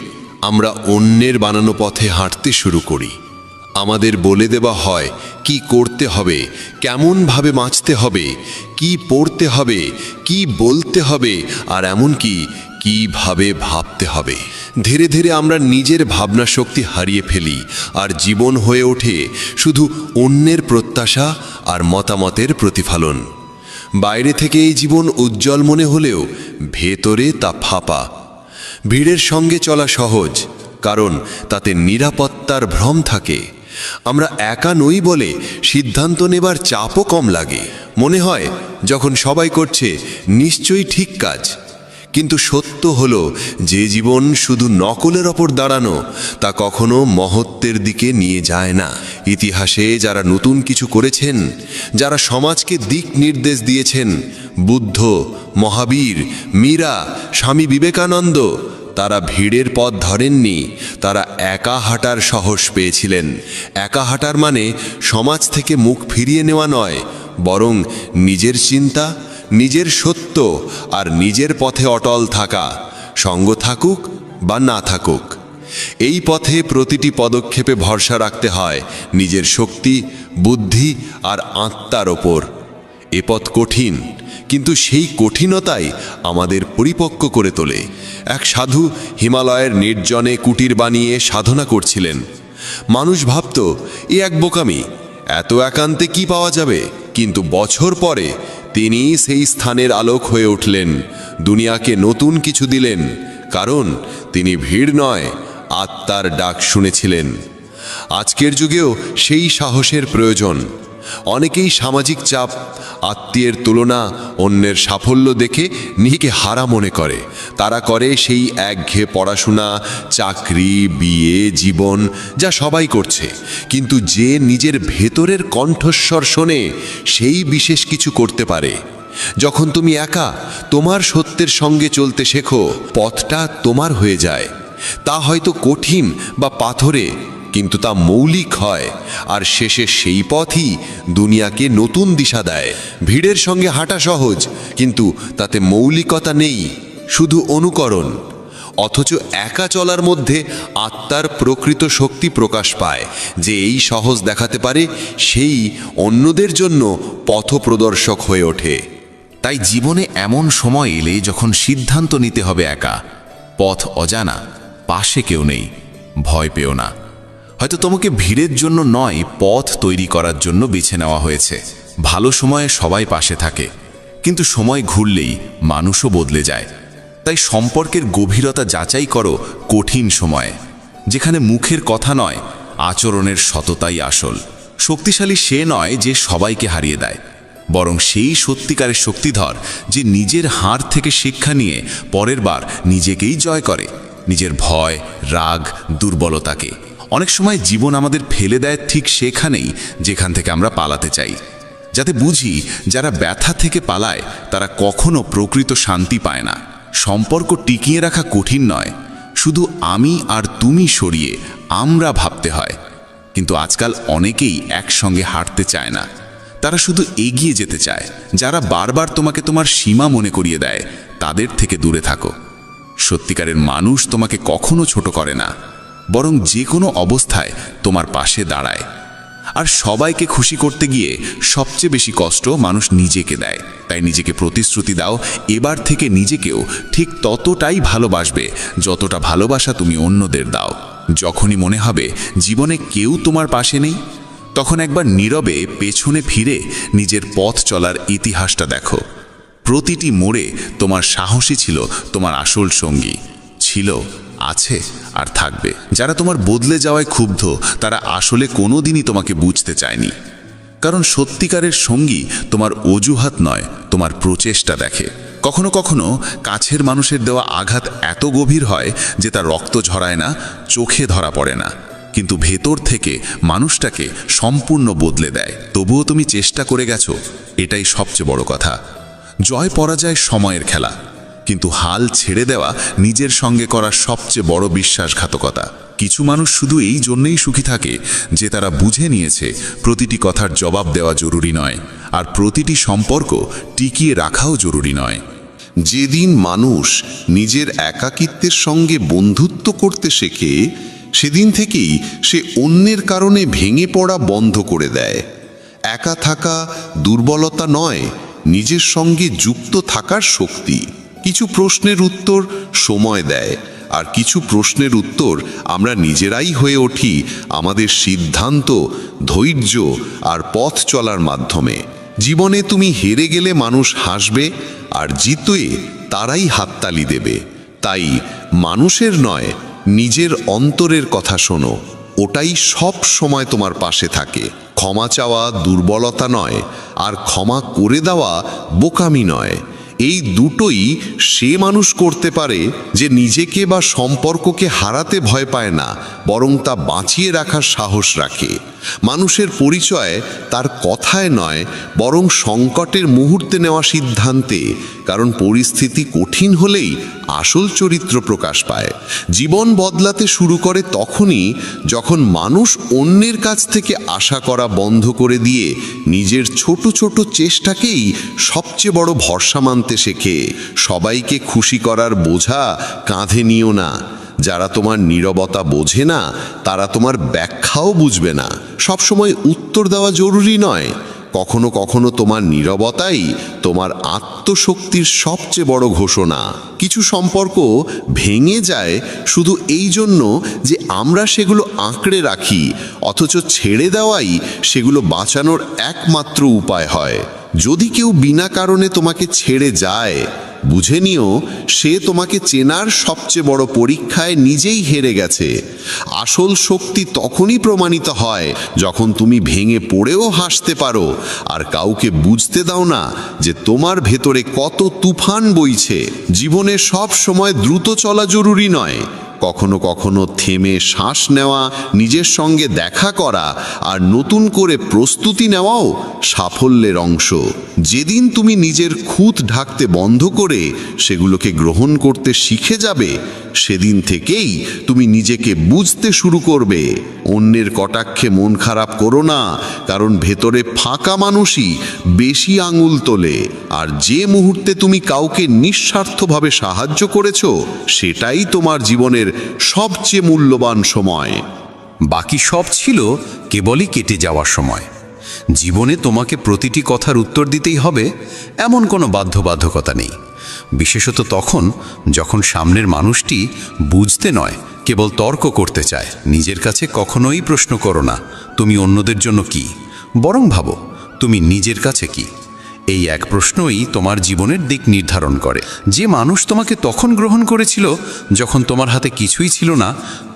আমরা অন্যের বানানো পথে হাঁটতে শুরু করি। আমাদের বলে দেওয়া হয় কি করতে হবে, কেমনভাবে বাঁচতে হবে, কি পড়তে হবে, কি বলতে হবে, আর এমনকি কিভাবে ভাবতে হবে। ধীরে ধীরে আমরা নিজের ভাবনা শক্তি হারিয়ে ফেলি, আর জীবন হয়ে ওঠে শুধু অন্যের প্রত্যাশা আর মতামতের প্রতিফলন। বাইরে থেকে এই জীবন উজ্জ্বল মনে হলেও ভেতরে তা ফাঁপা। ভিড়ের সঙ্গে চলা সহজ, কারণ তাতে নিরাপত্তার ভ্রম থাকে। আমরা একা নই বলে সিদ্ধান্ত নেবার চাপও কম লাগে। মনে হয় যখন সবাই করছে নিশ্চয়ই ঠিক কাজ। কিন্তু সত্য হলো যে জীবন শুধু নকলের ওপর দাঁড়ানো তা কখনো মহত্বের দিকে নিয়ে যায় না। ইতিহাসে যারা নতুন কিছু করেছেন, যারা সমাজকে দিক নির্দেশ দিয়েছেন, বুদ্ধ, মহাবীর, মীরা, স্বামী বিবেকানন্দ, তারা ভিড়ের পথ ধরেননি, তারা একা হাঁটার সাহস পেয়েছিলেন। একা হাঁটার মানে সমাজ থেকে মুখ ফিরিয়ে নেওয়া নয়, বরং নিজের চিন্তা, নিজের সত্য আর নিজের পথে অটল থাকা, সঙ্গ থাকুক বা না থাকুক। এই পথে প্রতিটি পদক্ষেপে ভরসা রাখতে হয় নিজের শক্তি, বুদ্ধি আর আত্মার ওপর। এ পথ কঠিন, কিন্তু সেই কঠিনতাই আমাদের পরিপক্ক করে তোলে। এক সাধু হিমালয়ের নির্জনে কুটির বানিয়ে সাধনা করছিলেন। মানুষ ভাবত এ এক বোকামি, এত একান্তে কি পাওয়া যাবে? কিন্তু বছর পরে তিনি সেই স্থানের আলোক হয়ে উঠলেন, দুনিয়াকে নতুন কিছু দিলেন, কারণ তিনি ভিড় নয়, আত্মার ডাক শুনেছিলেন। আজকের যুগেও সেই সাহসের প্রয়োজন। অনেকেই সামাজিক চাপ, আত্মীয়ের তুলনা, অন্যের সাফল্য দেখে নিজেকে হারা মনে করে। তারা করে সেই একঘেয়ে পড়াশোনা, চাকরি, বিয়ে, জীবন যা সবাই করছে। কিন্তু যে নিজের ভেতরের কণ্ঠস্বর শোনে সেই বিশেষ কিছু করতে পারে। যখন তুমি একা তোমার সত্যের সঙ্গে চলতে শেখো, পথটা তোমার হয়ে যায়। তা হয়তো কঠিন বা পাথরে, কিন্তু তা মৌলিক হয়, আর শেষে সেই পথই দুনিয়াকে নতুন দিশা দেয়। ভিড়ের সঙ্গে হাঁটা সহজ, কিন্তু তাতে মৌলিকতা নেই, শুধু অনুকরণ। অথচ একা চলার মধ্যে আত্মার প্রকৃত শক্তি প্রকাশ পায়। যে এই সহজ দেখাতে পারে সেই অন্যদের জন্য পথপ্রদর্শক হয়ে ওঠে। তাই জীবনে এমন সময় এলে যখন সিদ্ধান্ত নিতে হবে একা, পথ অজানা, পাশে কেউ নেই, ভয় পেও না। হয়তো তোমাকে ভিড়ের জন্য নয়, পথ তৈরি করার জন্য বেছে নেওয়া হয়েছে। ভালো সময়ে সবাই পাশে থাকে, কিন্তু সময় ঘুরলেই মানুষও বদলে যায়। তাই সম্পর্কের গভীরতা যাচাই করো কঠিন সময়ে, যেখানে মুখের কথা নয়, আচরণের সততাই আসল। শক্তিশালী সে নয় যে সবাইকে হারিয়ে দেয়, বরং সেই সত্যিকারের শক্তিধর যে নিজের হার থেকে শিক্ষা নিয়ে পরের বার নিজেকেই জয় করে, নিজের ভয়, রাগ, দুর্বলতাকে। অনেক সময় জীবন আমাদের ফেলে দেয় ঠিক সেখানেই যেখান থেকে আমরা পালাতে চাই, যাতে বুঝি যারা ব্যথা থেকে পালায় তারা কখনো প্রকৃত শান্তি পায় না। সম্পর্ক টিকিয়ে রাখা কঠিন নয়, শুধু আমি আর তুমি সরিয়ে আমরা ভাবতে হয়। কিন্তু আজকাল অনেকেই একসঙ্গে হাঁটতে চায় না, তারা শুধু এগিয়ে যেতে চায়। যারা বারবার তোমাকে তোমার সীমা মনে করিয়ে দেয় তাদের থেকে দূরে থাকো। সত্যিকারের মানুষ তোমাকে কখনো ছোট করে না, বরং যে কোনো অবস্থায় তোমার পাশে দাঁড়ায়। আর সবাইকে খুশি করতে গিয়ে সবচেয়ে বেশি কষ্ট মানুষ নিজেকে দেয়। তাই নিজেকে প্রতিশ্রুতি দাও, এবার থেকে নিজেকেও ঠিক ততটাই ভালোবাসবে যতটা ভালোবাসা তুমি অন্যদের দাও। যখনই মনে হবে জীবনে কেউ তোমার পাশে নেই, তখন একবার নীরবে পেছনে ফিরে নিজের পথ চলার ইতিহাসটা দেখো। প্রতিটি মোড়ে তোমার সাহসী ছিল তোমার আসল সঙ্গী, ছিল, আছে আর থাকবে। যারা তোমার বদলে যাওয়ায় ক্ষুব্ধ তারা আসলে কোনোদিনই তোমাকে বুঝতে চায়নি, কারণ সত্যিকারের সঙ্গী তোমার অজুহাত নয়, তোমার প্রচেষ্টা দেখে। কখনো কখনো কাছের মানুষের দেওয়া আঘাত এত গভীর হয় যে তার রক্ত ঝরায় না, চোখে ধরা পড়ে না, কিন্তু ভেতর থেকে মানুষটাকে সম্পূর্ণ বদলে দেয়। তবুও তুমি চেষ্টা করে গেছো, এটাই সবচেয়ে বড় কথা। জয় পরাজয় সময়ের খেলা, কিন্তু হাল ছেড়ে দেওয়া নিজের সঙ্গে করা সবচেয়ে বড় বিশ্বাসঘাতকতা। কিছু মানুষ শুধু এই জন্যেই সুখী থাকে যে তারা বুঝে নিয়েছে প্রতিটি কথার জবাব দেওয়া জরুরি নয়, আর প্রতিটি সম্পর্ক টিকিয়ে রাখাও জরুরি নয়। যেদিন মানুষ নিজের একাকিত্বের সঙ্গে বন্ধুত্ব করতে শেখে, সেদিন থেকেই সে অন্যের কারণে ভেঙে পড়া বন্ধ করে দেয়। একা থাকা দুর্বলতা নয়, নিজের সঙ্গে যুক্ত থাকার শক্তি। কিছু প্রশ্নের উত্তর সময় দেয়, আর কিছু প্রশ্নের উত্তর আমরা নিজেরাই হয়ে উঠি আমাদের সিদ্ধান্ত, ধৈর্য আর পথ চলার মাধ্যমে। জীবনে তুমি হেরে গেলে মানুষ হাসবে, আর জিতে তারাই হাততালি দেবে। তাই মানুষের নয়, নিজের অন্তরের কথা শোনো, ওটাই সব সময় তোমার পাশে থাকে। ক্ষমা চাওয়া দুর্বলতা নয়, আর ক্ষমা করে দেওয়া বোকামি নয়। এই দুটোই সে মানুষ করতে পারে যে নিজেকে বা সম্পর্ককে হারাতে ভয় পায় না, বরং তা বাঁচিয়ে রাখার সাহস রাখে। মানুষের পরিচয় তার কথায় নয়, বরং সংকটের মুহূর্তে নেওয়া সিদ্ধান্তে। কারণ পরিস্থিতি কঠিন হলেই আসল চরিত্র প্রকাশ পায়। জীবন বদলাতে শুরু করে তখনই যখন মানুষ অন্যের কাছ থেকে আশা করা বন্ধ করে দিয়ে নিজের ছোট ছোট চেষ্টাকেই সবচেয়ে বড় ভরসা মানতে শেখে। সবাইকে খুশি করার বোঝা কাঁধে নিও না। যারা তোমার নীরবতা বোঝে না, তারা তোমার ব্যাখ্যাও বুঝবে না। সবসময় উত্তর দেওয়া জরুরি নয়, কখনো কখনো তোমার নীরবতাই তোমার আত্মশক্তির সবচেয়ে বড় ঘোষণা। কিছু সম্পর্ক ভেঙে যায় শুধু এই জন্য যে আমরা সেগুলো আঁকড়ে রাখি, অথচ ছেড়ে দেওয়াই সেগুলো বাঁচানোর একমাত্র উপায় হয়। যদি কেউ বিনা কারণে তোমাকে ছেড়ে যায়, বুঝে নিও সে তোমাকে চেনার সবচেয়ে বড় পরীক্ষায় নিজেই হেরে গেছে। আসল শক্তি তখনই প্রমাণিত হয় যখন তুমি ভেঙে পড়েও হাসতে পারো, আর কাউকে বুঝতে দাও না যে তোমার ভেতরে কত তুফান বইছে। জীবনে সব সময় দ্রুত চলা জরুরি নয়, কখনো কখনো থেমে শ্বাস নেওয়া, নিজের সঙ্গে দেখা করা আর নতুন করে প্রস্তুতি নেওয়াও সাফল্যের অংশ। যেদিন তুমি নিজের খুঁত ঢাকতে বন্ধ করে সেগুলোকে গ্রহণ করতে শিখে যাবে, সেদিন থেকেই তুমি নিজেকে বুঝতে শুরু করবে। অন্যের কটাক্ষে মন খারাপ করো না, কারণ ভেতরে ফাঁকা মানুষই বেশি আঙুল তোলে। আর যে মুহূর্তে তুমি কাউকে নিঃস্বার্থভাবে সাহায্য করেছো, সেটাই তোমার জীবনের সবচেয়ে মূল্যবান সময়। বাকি সব ছিল কেবলই কেটে যাওয়ার সময়। জীবনে তোমাকে প্রতিটি কথার উত্তর দিতেই হবে এমন কোনো বাধ্যবাধকতা নেই, বিশেষত তখন যখন সামনের মানুষটি বুঝতে নয়, কেবল তর্ক করতে চায়। নিজের কাছে কখনোই প্রশ্ন করো না তুমি অন্যদের জন্য কি, বরং ভাবো তুমি নিজের কাছে কি। এই এক প্রশ্নই তোমার জীবনের দিক নির্ধারণ করে। যে মানুষ তোমাকে তখন গ্রহণ করেছিল যখন তোমার হাতে কিছুই ছিল না,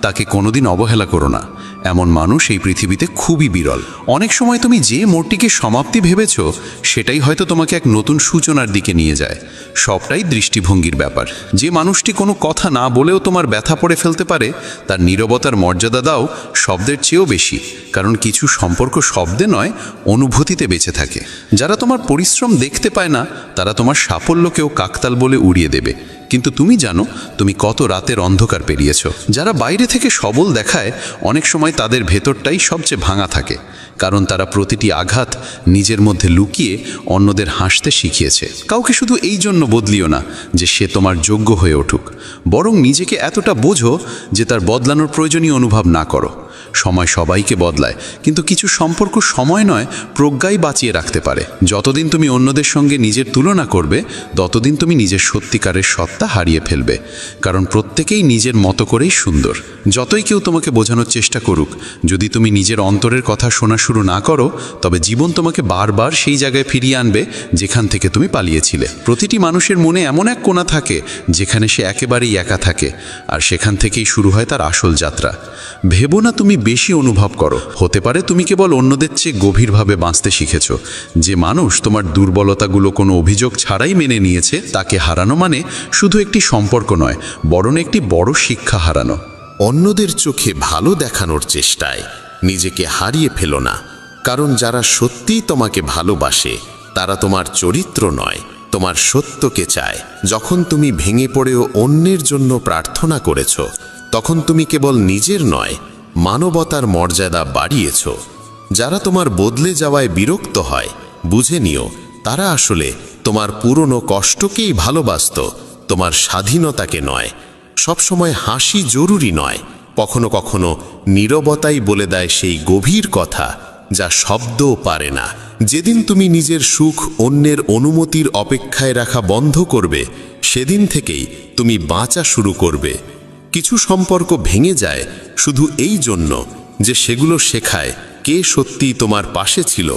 তাকে কোনোদিন অবহেলা করো না। এমন মানুষ এই পৃথিবীতে খুবই বিরল। অনেক সময় তুমি যে মোড়টিকে সমাপ্তি ভেবেছ, সেটাই হয়তো তোমাকে এক নতুন সূচনার দিকে নিয়ে যায়। সবটাই দৃষ্টিভঙ্গির ব্যাপার। যে মানুষটি কোনো কথা না বলেও তোমার ব্যথা পড়ে ফেলতে পারে, তার নীরবতার মর্যাদা দাও শব্দের চেয়েও বেশি। কারণ কিছু সম্পর্ক শব্দে নয়, অনুভূতিতে বেঁচে থাকে। যারা তোমার পরিশ্রম দেখতে পায় না, তারা তোমার সাফল্যকেও কাকতাল বলে উড়িয়ে দেবে, কিন্তু তুমি জানো তুমি কত রাতের অন্ধকার পেরিয়েছ। যারা বাইরে থেকে সবল দেখায়, অনেক সময় তাদের ভেতরটাই সবচেয়ে ভাঙা থাকে, কারণ তারা প্রতিটি আঘাত নিজের মধ্যে লুকিয়ে অন্যদের হাসতে শিখিয়েছে। কাউকে শুধু এই জন্য বদলিও না যে সে তোমার যোগ্য হয়ে উঠুক, বরং নিজেকে এতটা বোঝো যে তার বদলানোর প্রয়োজনীয় অনুভব না করো। সময় সবাইকে বদলায়, কিন্তু কিছু সম্পর্ক সময় নয়, প্রজ্ঞাই বাঁচিয়ে রাখতে পারে। যতদিন তুমি অন্যদের সঙ্গে নিজের তুলনা করবে, ততদিন তুমি নিজের সত্যিকারের সত্তা হারিয়ে ফেলবে। কারণ প্রত্যেকেই নিজের মতো করেই সুন্দর। যতই কেউ তোমাকে বোঝানোর চেষ্টা করুক, যদি তুমি নিজের অন্তরের কথা শোনা শুরু না করো, তবে জীবন তোমাকে বারবার সেই জায়গায় ফিরিয়ে আনবে যেখান থেকে তুমি পালিয়েছিলে। প্রতিটি মানুষের মনে এমন এক কোণা থাকে যেখানে সে একেবারেই একা থাকে, আর সেখান থেকেই শুরু হয় তার আসল যাত্রা। ভেবো না তুমি বেশি অনুভব করো, হতে পারে তুমি কেবল অন্যদের চেয়ে গভীরভাবে বাঁচতে শিখেছ। যে মানুষ তোমার দুর্বলতাগুলো কোনো অভিযোগ ছাড়াই মেনে নিয়েছে, তাকে হারানো মানে শুধু একটি সম্পর্ক নয়, বরং একটি বড় শিক্ষা হারানো। অন্যদের চোখে ভালো দেখানোর চেষ্টায় নিজেকে হারিয়ে ফেলো না, কারণ যারা সত্যিই তোমাকে ভালোবাসে তারা তোমার চরিত্র নয়, তোমার সত্যকে চায়। যখন তুমি ভেঙে পড়েও অন্যের জন্য প্রার্থনা করেছ, তখন তুমি কেবল নিজের নয়, মানবতার মর্যাদা বাড়িয়েছ। যারা তোমার বদলে যাওয়ায় বিরক্ত হয়, বুঝে নিও তারা আসলে তোমার পুরনো কষ্টকেই ভালোবাসত, তোমার স্বাধীনতাকে নয়। সবসময় হাসি জরুরি নয়, কখনো কখনো নীরবতাই বলে দেয় সেই গভীর কথা যা শব্দও পারে না। যেদিন তুমি নিজের সুখ অন্যের অনুমতির অপেক্ষায় রাখা বন্ধ করবে, সেদিন থেকেই তুমি বাঁচা শুরু করবে। কিছু সম্পর্ক ভেঙে যায় শুধু এই জন্য যে সেগুলো শেখায় কে সত্যিই তোমার পাশে ছিল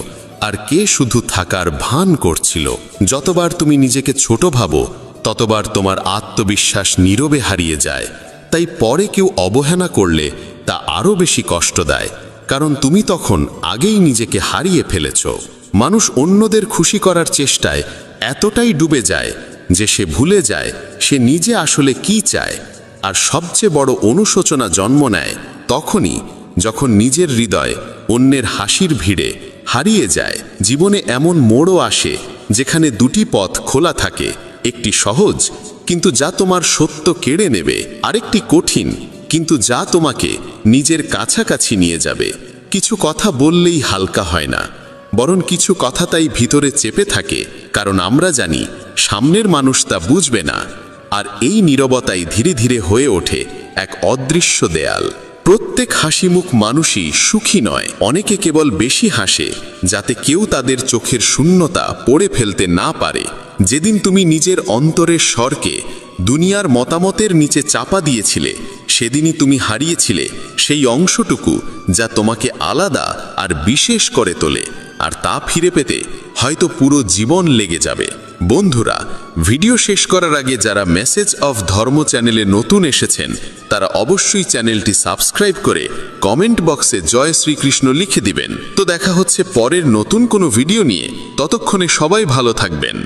আর কে শুধু থাকার ভান করছিল। যতবার তুমি নিজেকে ছোট ভাবো, ততবার তোমার আত্মবিশ্বাস নীরবে হারিয়ে যায়। তাই পরে কেউ অবহেলা করলে তা আরও বেশি কষ্ট দেয়, কারণ তুমি তখন আগেই নিজেকে হারিয়ে ফেলেছ। মানুষ অন্যদের খুশি করার চেষ্টায় এতটাই ডুবে যায় যে সে ভুলে যায় সে নিজে আসলে কি চায়। আর সবচেয়ে বড় অনুশোচনা জন্ম নেয় তখনই যখন নিজের হৃদয় অন্যের হাসির ভিড়ে হারিয়ে যায়। জীবনে এমন মোড়ও আসে যেখানে দুটি পথ খোলা থাকে, একটি সহজ কিন্তু যা তোমার সত্য কেড়ে নেবে, আরেকটি কঠিন কিন্তু যা তোমাকে নিজের কাছাকাছি নিয়ে যাবে। কিছু কথা বললেই হালকা হয় না, বরং কিছু কথা তাই ভিতরে চেপে থাকে, কারণ আমরা জানি সামনের মানুষ তা বুঝবে না। আর এই নীরবতাই ধীরে ধীরে হয়ে ওঠে এক অদৃশ্য দেয়াল। প্রত্যেক হাসিমুখ মানুষই সুখী নয়, অনেকে কেবল বেশি হাসে যাতে কেউ তাদের চোখের শূন্যতা পড়ে ফেলতে না পারে। যেদিন তুমি নিজের অন্তরের স্বরকে দুনিয়ার মতামতের নিচে চাপা দিয়েছিলে, সেদিনই তুমি হারিয়েছিলে সেই অংশটুকু যা তোমাকে আলাদা আর বিশেষ করে তোলে। আর তা ফিরে পেতে হয়তো পুরো জীবন লেগে যাবে। বন্ধুরা, ভিডিও শেষ করার আগে যারা মেসেজ অফ ধর্ম চ্যানেলে নতুন এসেছেন তারা অবশ্যই চ্যানেলটি সাবস্ক্রাইব করে কমেন্ট বক্সে জয় শ্রীকৃষ্ণ লিখে দিবেন। তো দেখা হচ্ছে পরের নতুন কোনো ভিডিও নিয়ে, ততক্ষণে সবাই ভালো থাকবেন।